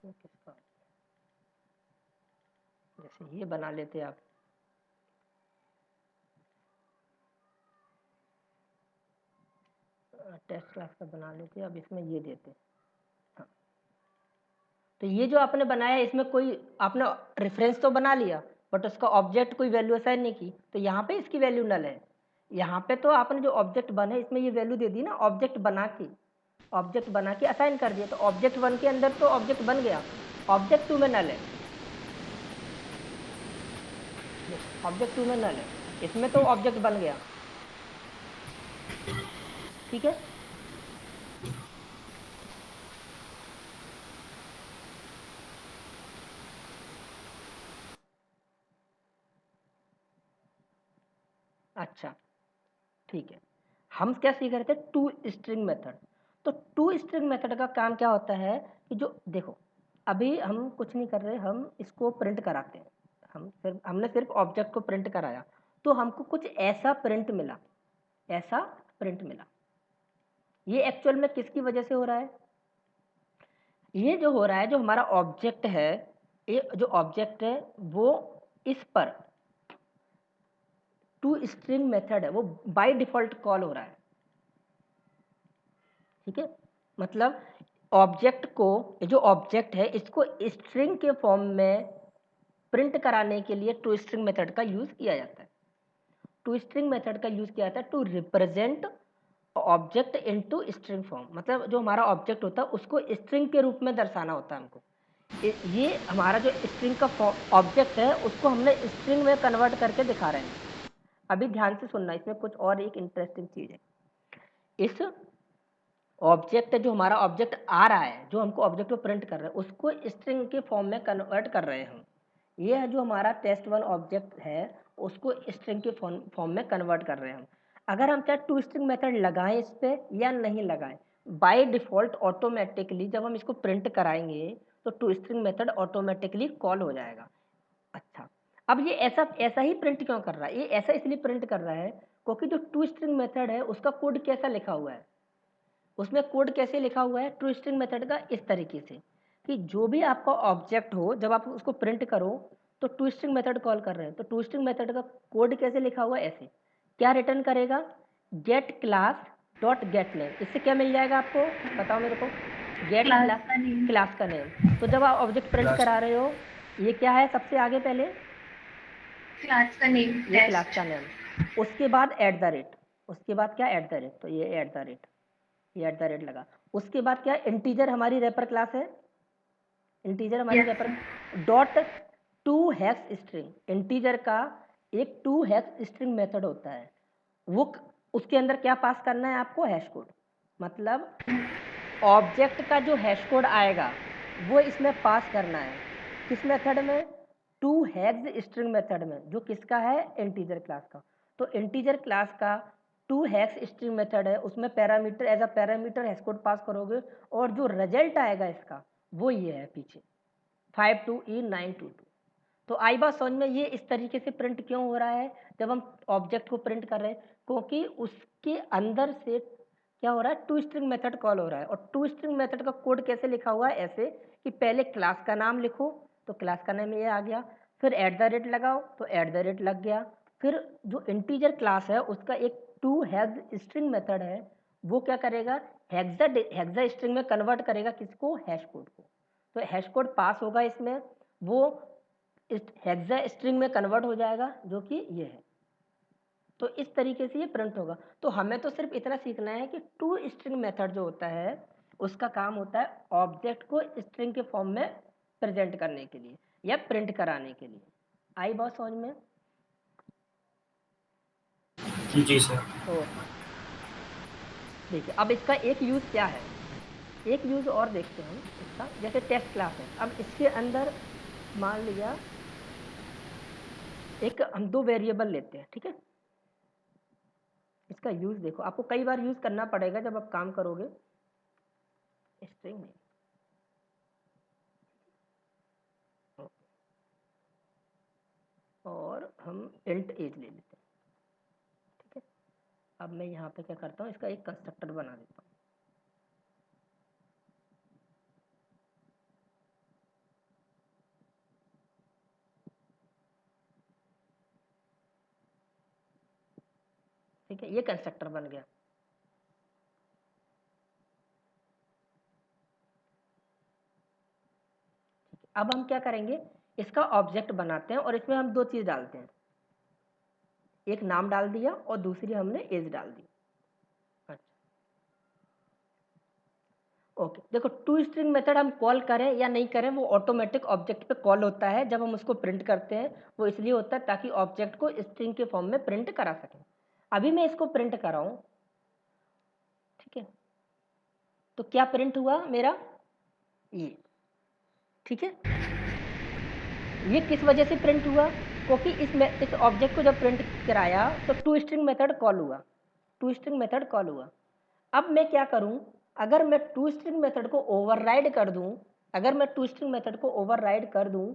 किसका जैसे ये बना लेते आप, टेस्ट क्लास का बना लेते, अब इसमें ये देते। हाँ, तो ये जो आपने बनाया इसमें कोई आपने रेफरेंस तो बना लिया बट उसका ऑब्जेक्ट कोई वैल्यू असाइन नहीं की, तो यहाँ पे इसकी वैल्यू नल है। यहाँ पे तो आपने जो ऑब्जेक्ट बना है इसमें ये वैल्यू दे दी ना, ऑब्जेक्ट बना के असाइन कर दिया, तो ऑब्जेक्ट 1 के अंदर तो ऑब्जेक्ट बन गया, ऑब्जेक्ट 2 में नल है, ऑब्जेक्ट 2 में नल है, इसमें तो ऑब्जेक्ट बन गया। ठीक है, अच्छा ठीक है। हम क्या सीख रहे थे, टू स्ट्रिंग मेथड। तो टू स्ट्रिंग मेथड का काम क्या होता है कि जो देखो, अभी हम कुछ नहीं कर रहे, हम इसको प्रिंट कराते हैं, हमने सिर्फ ऑब्जेक्ट को प्रिंट कराया, तो हमको कुछ ऐसा प्रिंट मिला, ऐसा प्रिंट मिला। ये एक्चुअल में किसकी वजह से हो रहा है, ये जो हो रहा है, जो हमारा ऑब्जेक्ट है, ये जो ऑब्जेक्ट है वो इस पर टू स्ट्रिंग मेथड है, वो बाय डिफॉल्ट कॉल हो रहा है। ठीक है, मतलब ऑब्जेक्ट को, जो ऑब्जेक्ट है इसको स्ट्रिंग के फॉर्म में प्रिंट कराने के लिए टू स्ट्रिंग मेथड का यूज किया जाता है। टू स्ट्रिंग मेथड का यूज किया जाता है to represent object into string form, मतलब जो हमारा ऑब्जेक्ट होता है उसको स्ट्रिंग के रूप में दर्शाना होता है हमको। ये हमारा जो स्ट्रिंग का ऑब्जेक्ट है उसको हमने स्ट्रिंग में कन्वर्ट करके दिखा रहे हैं। अभी ध्यान से सुनना, इसमें कुछ और एक इंटरेस्टिंग चीज है। इस ऑब्जेक्ट, जो हमारा ऑब्जेक्ट आ रहा है, जो हमको ऑब्जेक्ट को प्रिंट कर रहे हैं, उसको स्ट्रिंग के फॉर्म में कन्वर्ट कर रहे हैं हम। ये है जो हमारा test1 ऑब्जेक्ट है, उसको स्ट्रिंग के फॉर्म में कन्वर्ट कर रहे हैं हम। अगर हम चाहे टू स्ट्रिंग मेथड लगाएं इस पर या नहीं लगाएं, बाय डिफॉल्ट ऑटोमेटिकली जब हम इसको प्रिंट कराएंगे तो to string method automatically call हो जाएगा। अच्छा, अब ये ऐसा ऐसा ही प्रिंट क्यों कर रहा है, ये ऐसा इसलिए प्रिंट कर रहा है क्योंकि जो टू स्ट्रिंग मेथड है उसका कोड कैसा लिखा हुआ है, उसमें कोड कैसे लिखा हुआ है टू स्ट्रिंग मेथड का, इस तरीके से कि जो भी आपका ऑब्जेक्ट हो, जब आप उसको प्रिंट करो तो टू स्ट्रिंग मेथड कॉल कर रहे हैं, तो टू स्ट्रिंग मेथड का कोड कैसे लिखा हुआ है, ऐसे क्या रिटर्न करेगा, get class dot get name. इससे क्या मिल जाएगा आपको, बताओ मेरे को, गेट क्लास क्लास, का नेम। क्लास का नेम। तो जब आप ऑब्जेक्ट प्रिंट करा रहे हो, ये क्या है सबसे आगे पहले, क्लास का नेम ये क्लास टेस्ट। का नेम, उसके बाद एट द रेट, उसके बाद क्या एट द रेट, तो ये एट द रेट, ये एट द रेट लगा। उसके बाद क्या, इंटीजर हमारी रैपर क्लास है, इंटीजर हमारी yes wrapper dot to hash string. Integer का एक टू हैश स्ट्रिंग मेथड होता है, वो उसके अंदर क्या पास करना है आपको, हैश कोड। मतलब ऑब्जेक्ट का जो हैश कोड आएगा वो इसमें पास करना है, किस मेथड में, टू हैश स्ट्रिंग मेथड में, जो किसका है, इंटीजर क्लास का। तो इंटीजर क्लास का टू हैश स्ट्रिंग मेथड है, उसमें parameter, as a parameter hash code pass करोगे, और जो रिजल्ट आएगा इसका वो ये है पीछे 52E922। तो आई बात समझ में, ये इस तरीके से प्रिंट क्यों हो रहा है जब हम ऑब्जेक्ट को प्रिंट कर रहे हैं, क्योंकि उसके अंदर से क्या हो रहा है, टू स्ट्रिंग मेथड कॉल हो रहा है। और टू स्ट्रिंग मेथड का कोड कैसे लिखा हुआ है, ऐसे कि पहले क्लास का नाम लिखो, तो क्लास का नाम ये आ गया, फिर एट द रेट लगाओ तो एट द रेट लग गया, फिर जो इंटीजर क्लास है उसका एक टू हैज स्ट्रिंग मेथड है, वो क्या करेगा, हेक्सा स्ट्रिंग में कन्वर्ट करेगा किसको, हैश कोड को। तो हैश कोड पास होगा इसमें, वो हेक्सा स्ट्रिंग में कन्वर्ट हो जाएगा जो कि ये है। तो इस तरीके से ये प्रिंट होगा। तो हमें तो सिर्फ इतना सीखना है कि टू स्ट्रिंग मेथड जो होता है उसका काम होता है ऑब्जेक्ट को स्ट्रिंग के फॉर्म में प्रेजेंट करने के लिए या प्रिंट कराने के लिए। आई बात समझ में? जी सर। ओके, देखिए अब इसका एक यूज़ क्या है, एक यूज़ और देखते हैं हम इसका। जैसे टेक्स्ट क्लास है, अब इसके अंदर मान लिया एक हम दो वेरिएबल लेते हैं, ठीक है। इसका यूज़ देखो, आपको कई बार यूज़ करना पड़ेगा जब आप काम करोगे स्ट्रिंग में। और हम इंट एज ले लेते हैं, ठीक है। अब मैं यहाँ पे क्या करता हूँ, इसका एक कंस्ट्रक्टर बना देता हूँ। ठीक है, ये कंस्ट्रक्टर बन गया। अब हम क्या करेंगे, इसका ऑब्जेक्ट बनाते हैं और इसमें हम दो चीज़ डालते हैं, एक नाम डाल दिया और दूसरी हमने एज डाल दी। अच्छा, ओके, देखो टू स्ट्रिंग मेथड हम कॉल करें या नहीं करें वो ऑटोमेटिक ऑब्जेक्ट पे कॉल होता है जब हम उसको प्रिंट करते हैं। वो इसलिए होता है ताकि ऑब्जेक्ट को स्ट्रिंग के फॉर्म में प्रिंट करा सकें। अभी मैं इसको प्रिंट कराऊं, ठीक है, तो क्या प्रिंट हुआ मेरा, ये, ठीक है। ये किस वजह से प्रिंट हुआ, क्योंकि इस ऑब्जेक्ट को जब प्रिंट कराया तो टू स्ट्रिंग मेथड कॉल हुआ, टू स्ट्रिंग मेथड कॉल हुआ। अब मैं क्या करूं, अगर मैं टू स्ट्रिंग मेथड को ओवरराइड कर दूं, अगर मैं टू स्ट्रिंग मेथड को ओवरराइड कर दूं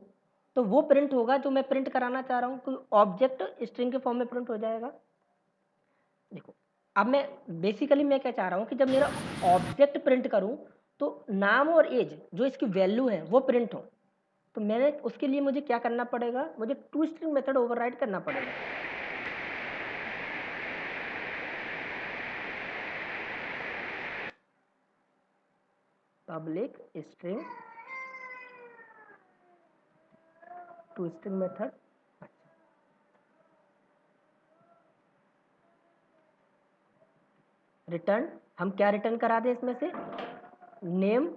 तो वो प्रिंट होगा जो मैं प्रिंट कराना चाह रहा हूं, तो ऑब्जेक्ट स्ट्रिंग के फॉर्म में प्रिंट हो जाएगा। देखो अब मैं बेसिकली मैं क्या चाह रहा हूं कि जब मेरा ऑब्जेक्ट प्रिंट करूं तो नाम और एज जो इसकी वैल्यू है वो प्रिंट हो। तो मैंने उसके लिए मुझे क्या करना पड़ेगा, मुझे टू स्ट्रिंग मेथड ओवरराइड करना पड़ेगा। Public string to string method, return, हम क्या रिटर्न करा दें इसमें से, नेम,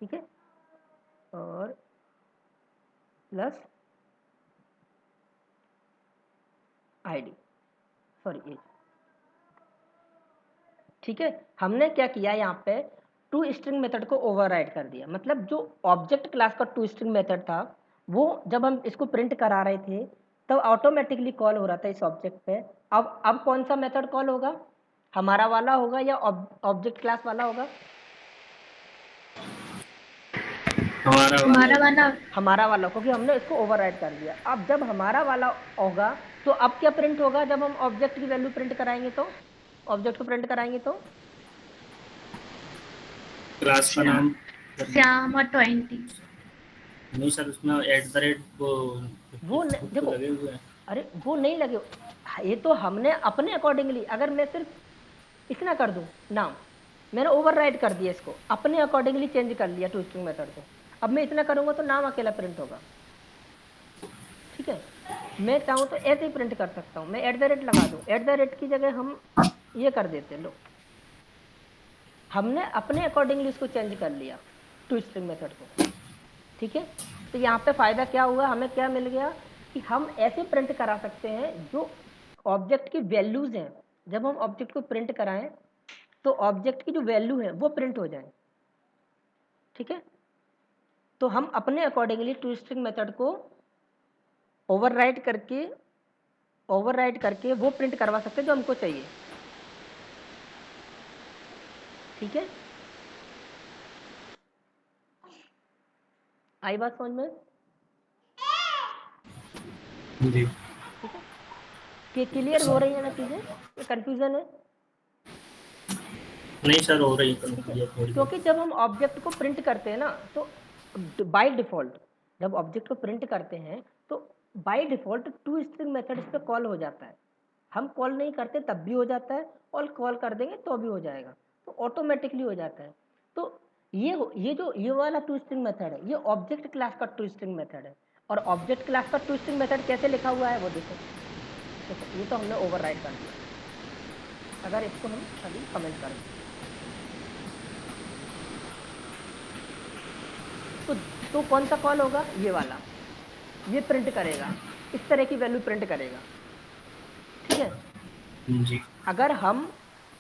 ठीक है, और प्लस आईडी, सॉरी एज, ठीक है। हमने क्या किया यहाँ पे, टू स्ट्रिंग मेथड को ओवरराइड कर दिया। मतलब जो ऑब्जेक्ट क्लास का टू स्ट्रिंग मेथड था वो जब हम इसको प्रिंट करा रहे थे तब ऑटोमेटिकली कॉल हो रहा था इस ऑब्जेक्ट पे। अब कौन सा मेथड कॉल होगा, हमारा वाला होगा या ऑब्जेक्ट क्लास वाला होगा, हमारा वाला, क्योंकि हमने इसको ओवरराइड कर दिया। अब जब हमारा वाला होगा तो अब क्या प्रिंट होगा, जब हम ऑब्जेक्ट की वैल्यू प्रिंट कराएंगे तो, ऑब्जेक्ट को प्रिंट कराएंगे तो क्लास का नाम श्याम और 20 नहीं सर, उसमें @ वो देखो, लगे हुए हैं। अरे वो नहीं लगे, ये तो हमने अपने अकॉर्डिंगली, अगर मैं सिर्फ इतना कर दूं नाम, मैंने ओवरराइड कर दिया इसको, अपने अकॉर्डिंगली चेंज कर लिया टू स्ट्रिंग मेथड को। अब मैं इतना करूंगा तो नाम अकेला प्रिंट होगा, ठीक है। मैं चाहूँ तो ऐसे ही प्रिंट कर सकता हूँ, मैं @ लगा दूँ, @ की जगह हम ये कर देते, लो हमने अपने अकॉर्डिंगली इसको चेंज कर लिया टू स्ट्रिंग मेथड को, ठीक है। तो यहाँ पे फ़ायदा क्या हुआ, हमें क्या मिल गया कि हम ऐसे प्रिंट करा सकते हैं जो ऑब्जेक्ट की वैल्यूज़ हैं, जब हम ऑब्जेक्ट को प्रिंट कराएं तो ऑब्जेक्ट की जो वैल्यू है वो प्रिंट हो जाए, ठीक है। तो हम अपने अकॉर्डिंगली टू स्ट्रिंग मेथड को ओवरराइड करके वो प्रिंट करवा सकते हैं जो हमको चाहिए, ठीक है। आई बात समझ में? जी ठीक है, कि क्लियर हो रही है ना चीज़ें, ये कन्फ्यूज़न है? नहीं सर, हो रही ठीक है, थोड़ी क्योंकि बहुत। जब हम ऑब्जेक्ट को प्रिंट करते हैं ना तो बाय डिफ़ॉल्ट जब ऑब्जेक्ट को प्रिंट करते हैं तो by default to string method इस पे कॉल हो जाता है। हम कॉल नहीं करते तब भी हो जाता है, और कॉल कर देंगे तो भी हो जाएगा, तो ऑटोमेटिकली हो जाता है। तो ये वाला टू स्ट्रिंग मेथड है, ये ऑब्जेक्ट क्लास का टू स्ट्रिंग मेथड है। और ऑब्जेक्ट क्लास का टू स्ट्रिंग मेथड कैसे लिखा हुआ है वो देखो, ये तो हमने ओवरराइड कर दिया। अगर इसको हम अभी कमेंट कर दें तो कौन सा कॉल होगा, ये वाला, ये प्रिंट करेगा, इस तरह की वैल्यू प्रिंट करेगा, ठीक है। जी अगर हम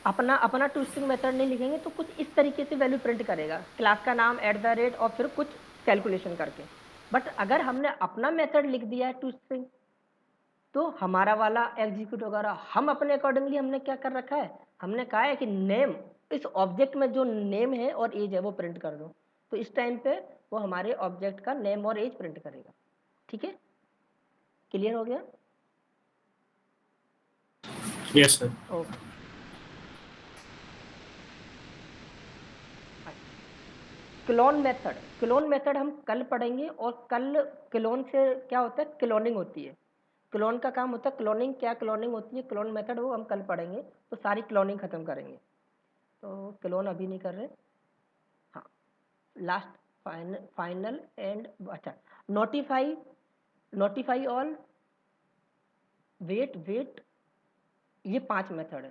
अपना अपना टू स्ट्रिंग मेथड नहीं लिखेंगे तो कुछ इस तरीके से वैल्यू प्रिंट करेगा, क्लास का नाम @ और फिर कुछ कैलकुलेशन करके। बट अगर हमने अपना मेथड लिख दिया है टू स्ट्रिंग, तो हमारा वाला एग्जीक्यूट होगा। हम अपने अकॉर्डिंगली हमने क्या कर रखा है, हमने कहा है कि नेम, इस ऑब्जेक्ट में जो नेम है और एज है वो प्रिंट कर दो, तो इस टाइम पे वो हमारे ऑब्जेक्ट का नेम और एज प्रिंट करेगा। ठीक है, क्लियर हो गया? Yes sir. Okay, clone method हम कल पढ़ेंगे, और कल क्लोन से क्या होता है, क्लोनिंग होती है, क्लोन का काम होता है क्लोनिंग। क्या क्लोनिंग होती है, क्लोन मेथड, वो हम कल पढ़ेंगे, तो सारी क्लोनिंग खत्म करेंगे। तो क्लोन अभी नहीं कर रहे। हाँ, लास्ट फाइनल एंड, अच्छा, नोटिफाई ऑल, वेट, ये 5 मेथड है।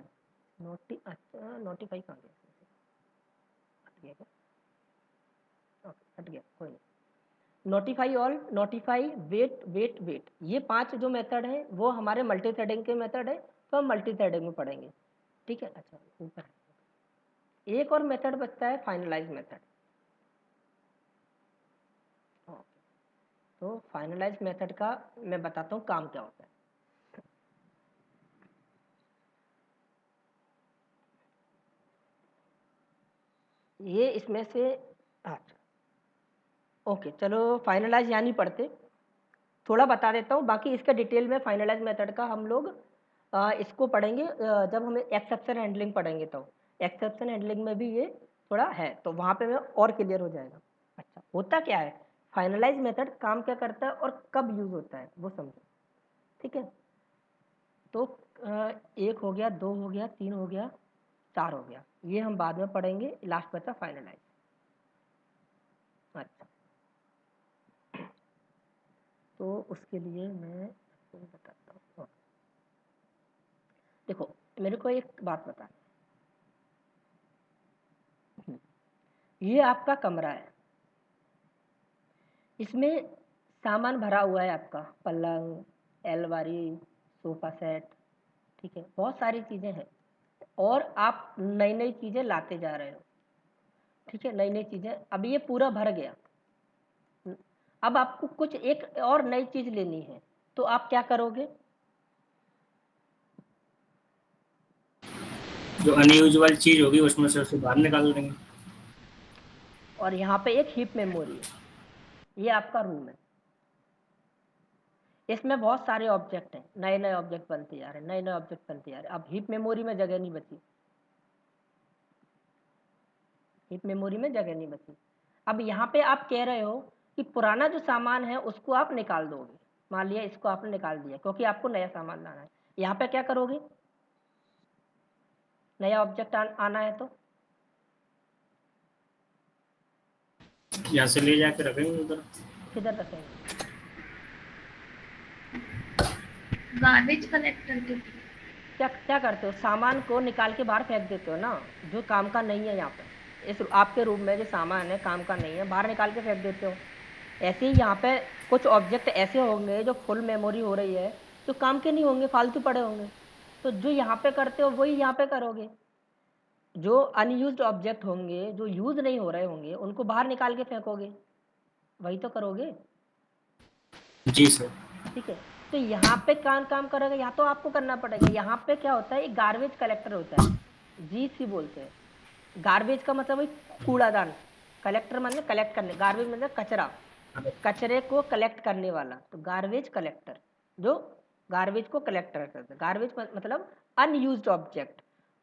अच्छा, नोटिफाई कहाँ गया, हट गया क्या? ओके, हट गया, कोई नहीं। नोटिफाई ऑल, नोटिफाई, वेट, ये 5 जो मेथड हैं वो हमारे मल्टी थ्रेडिंग के मेथड है, तो हम मल्टी थ्रेडिंग में पढ़ेंगे। ठीक है, अच्छा, ऊपर एक और मेथड बचता है, फाइनलाइज मेथड। तो फाइनलाइज मेथड का मैं बताता हूँ काम क्या होता है। ये इसमें से, अच्छा, ओके, चलो फाइनलाइज यहाँ नहीं पढ़ते, थोड़ा बता देता हूँ, बाकी इसका डिटेल में फाइनलाइज मेथड का हम लोग इसको पढ़ेंगे जब हमें एक्सेप्शन हैंडलिंग पढ़ेंगे, तो एक्सेप्शन हैंडलिंग में भी ये थोड़ा है, तो वहाँ पे में और क्लियर हो जाएगा। अच्छा, होता क्या है फाइनलाइज मेथड, काम क्या करता है और कब यूज होता है वो समझो। ठीक है, तो 1 हो गया, 2 हो गया, 3 हो गया, 4 हो गया, ये हम बाद में पढ़ेंगे, लास्ट बचा फाइनलाइज। अच्छा, तो उसके लिए मैं आपको बताता हूँ। देखो, मेरे को एक बात बता, ये आपका कमरा है, इसमें सामान भरा हुआ है, आपका पलंग, अलमारी, सोफा सेट, ठीक है, बहुत सारी चीज़ें हैं, और आप नई नई चीज़ें लाते जा रहे हो। ठीक है, नई नई चीज़ें, अब ये पूरा भर गया, अब आपको कुछ एक और नई चीज़ लेनी है, तो आप क्या करोगे? जो अनयूजुअल चीज होगी उसमें से उसे बाहर निकाल देंगे। और यहाँ पे एक हीप मेमोरी है, ये आपका रूम है, इसमें बहुत सारे ऑब्जेक्ट हैं, नए नए ऑब्जेक्ट बनते जा रहे हैं, नए नए ऑब्जेक्ट बनते जा रहे हैं। अब हीप मेमोरी में जगह नहीं बची, हीप मेमोरी में जगह नहीं बची। अब यहाँ पे आप कह रहे हो कि पुराना जो सामान है उसको आप निकाल दोगे, मान लिया इसको आपने निकाल दिया क्योंकि आपको नया सामान लाना है, यहाँ पे क्या करोगे, नया ऑब्जेक्ट आना है तो यहाँ से ले जाके रखेंगे उधर। किधर रखेंगे? गार्बेज कलेक्टर के। क्या क्या करते हो, सामान को निकाल के बाहर फेंक देते हो ना, जो काम का नहीं है। यहाँ पे इस आपके रूम में जो सामान है काम का नहीं है, बाहर निकाल के फेंक देते हो। ऐसे ही यहाँ पे कुछ ऑब्जेक्ट ऐसे होंगे जो फुल मेमोरी हो रही है, जो काम के नहीं होंगे, फालतू पड़े होंगे, तो जो यहाँ पे करते हो वही यहाँ पे करोगे। जो अनयूज्ड ऑब्जेक्ट होंगे, जो यूज नहीं हो रहे होंगे, उनको बाहर निकाल के फेंकोगे, वही तो करोगे। जी सर। ठीक है, तो यहाँ पे काम काम करेगा, यहाँ तो आपको करना पड़ेगा। यहाँ पे क्या होता है, एक गार्बेज कलेक्टर होता है, GC बोलते हैं। गार्बेज का मतलब वही कूड़ादान, कलेक्टर मतलब कलेक्ट करने, गार्बेज मतलब कचरा, कचरे को कलेक्ट करने वाला, तो गार्बेज कलेक्टर जो गार्बेज को कलेक्ट करता है। गार्बेज मतलब अनयूज्ड ऑब्जेक्ट,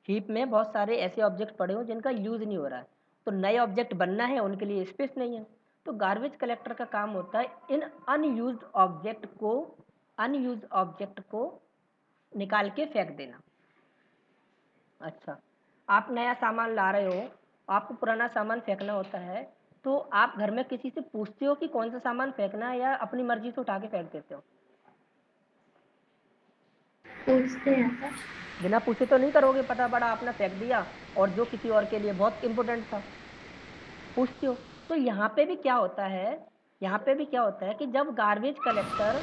हीप में बहुत सारे ऐसे ऑब्जेक्ट पड़े हो जिनका यूज नहीं हो रहा है, तो नए ऑब्जेक्ट बनना है, उनके लिए स्पेस नहीं है, तो गार्बेज कलेक्टर का काम होता है इन अनयूज्ड ऑब्जेक्ट को निकाल के फेंक देना। अच्छा, आप नया सामान ला रहे हो, आपको पुराना सामान फेंकना होता है, तो आप घर में किसी से पूछते हो कि कौन सा सामान फेंकना है या अपनी मर्जी से उठा के फेंक देते हो? पूछते हैं सर। बिना पूछे तो नहीं करोगे, फटाफट आपने फेंक दिया और जो किसी और के लिए बहुत इंपॉर्टेंट था, पूछते हो। तो यहाँ पे भी क्या होता है, यहाँ पे भी क्या होता है कि जब गार्बेज कलेक्टर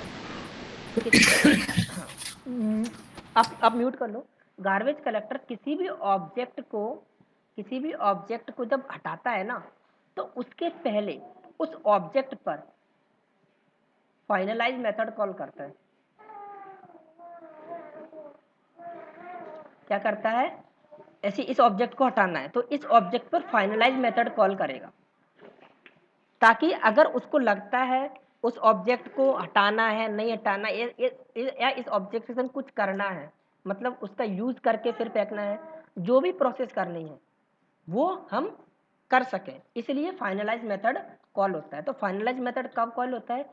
आप म्यूट कर लो। गार्बेज कलेक्टर किसी भी ऑब्जेक्ट को जब हटाता है ना, तो उसके पहले उस ऑब्जेक्ट पर फाइनलाइज मेथड कॉल करता है। क्या करता है? ऐसे इस ऑब्जेक्ट को हटाना है तो इस ऑब्जेक्ट पर फाइनलाइज मेथड कॉल करेगा, ताकि अगर उसको लगता है उस ऑब्जेक्ट को हटाना है, नहीं हटाना या इस ऑब्जेक्ट से कुछ करना है, मतलब उसका यूज करके फिर फेंकना है, जो भी प्रोसेस करनी है वो हम कर सकें, इसलिए फाइनलाइज मेथड कॉल होता है। तो फाइनलाइज मेथड कब कॉल होता है?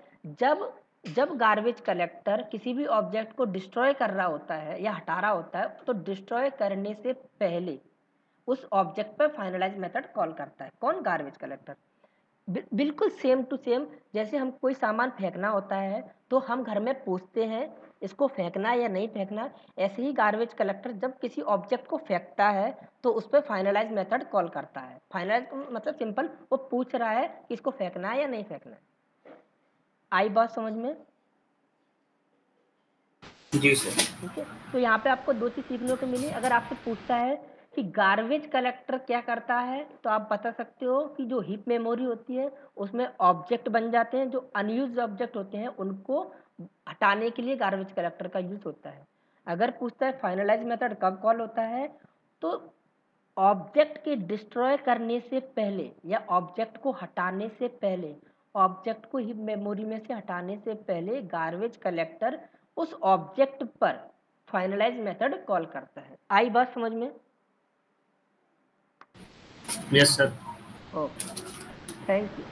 जब गार्बेज कलेक्टर किसी भी ऑब्जेक्ट को डिस्ट्रॉय कर रहा होता है या हटा रहा होता है, तो डिस्ट्रॉय करने से पहले उस ऑब्जेक्ट पर फाइनलाइज मेथड कॉल करता है। कौन? Garbage collector. बिल्कुल सेम टू सेम, जैसे हम कोई सामान फेंकना होता है तो हम घर में पूछते हैं इसको फेंकना है या नहीं फेंकना, ऐसे ही गार्बेज कलेक्टर जब किसी ऑब्जेक्ट को फेंकता है तो उस पर फाइनलाइज मेथड कॉल करता है। फाइनलाइज मतलब सिंपल, वो पूछ रहा है कि इसको फेंकना है या नहीं फेंकना है। आई बात समझ में? जी सर। ठीक है, तो यहाँ पे आपको दो चीज सीखने को मिली। अगर आपसे पूछता है कि गार्बेज कलेक्टर क्या करता है, तो आप बता सकते हो कि जो हीप मेमोरी होती है उसमें ऑब्जेक्ट बन जाते हैं, जो अनयूज्ड ऑब्जेक्ट होते हैं उनको हटाने के लिए गार्बेज कलेक्टर का यूज होता है। अगर पूछता है फाइनलाइज मेथड कब कॉल होता है, तो ऑब्जेक्ट के डिस्ट्रॉय करने से पहले या ऑब्जेक्ट को हटाने से पहले, ऑब्जेक्ट को हीप मेमोरी में से हटाने से पहले गार्बेज कलेक्टर उस ऑब्जेक्ट पर फाइनलाइज मेथड कॉल करता है। आई बात समझ में? Yes sir. Okay, thank you.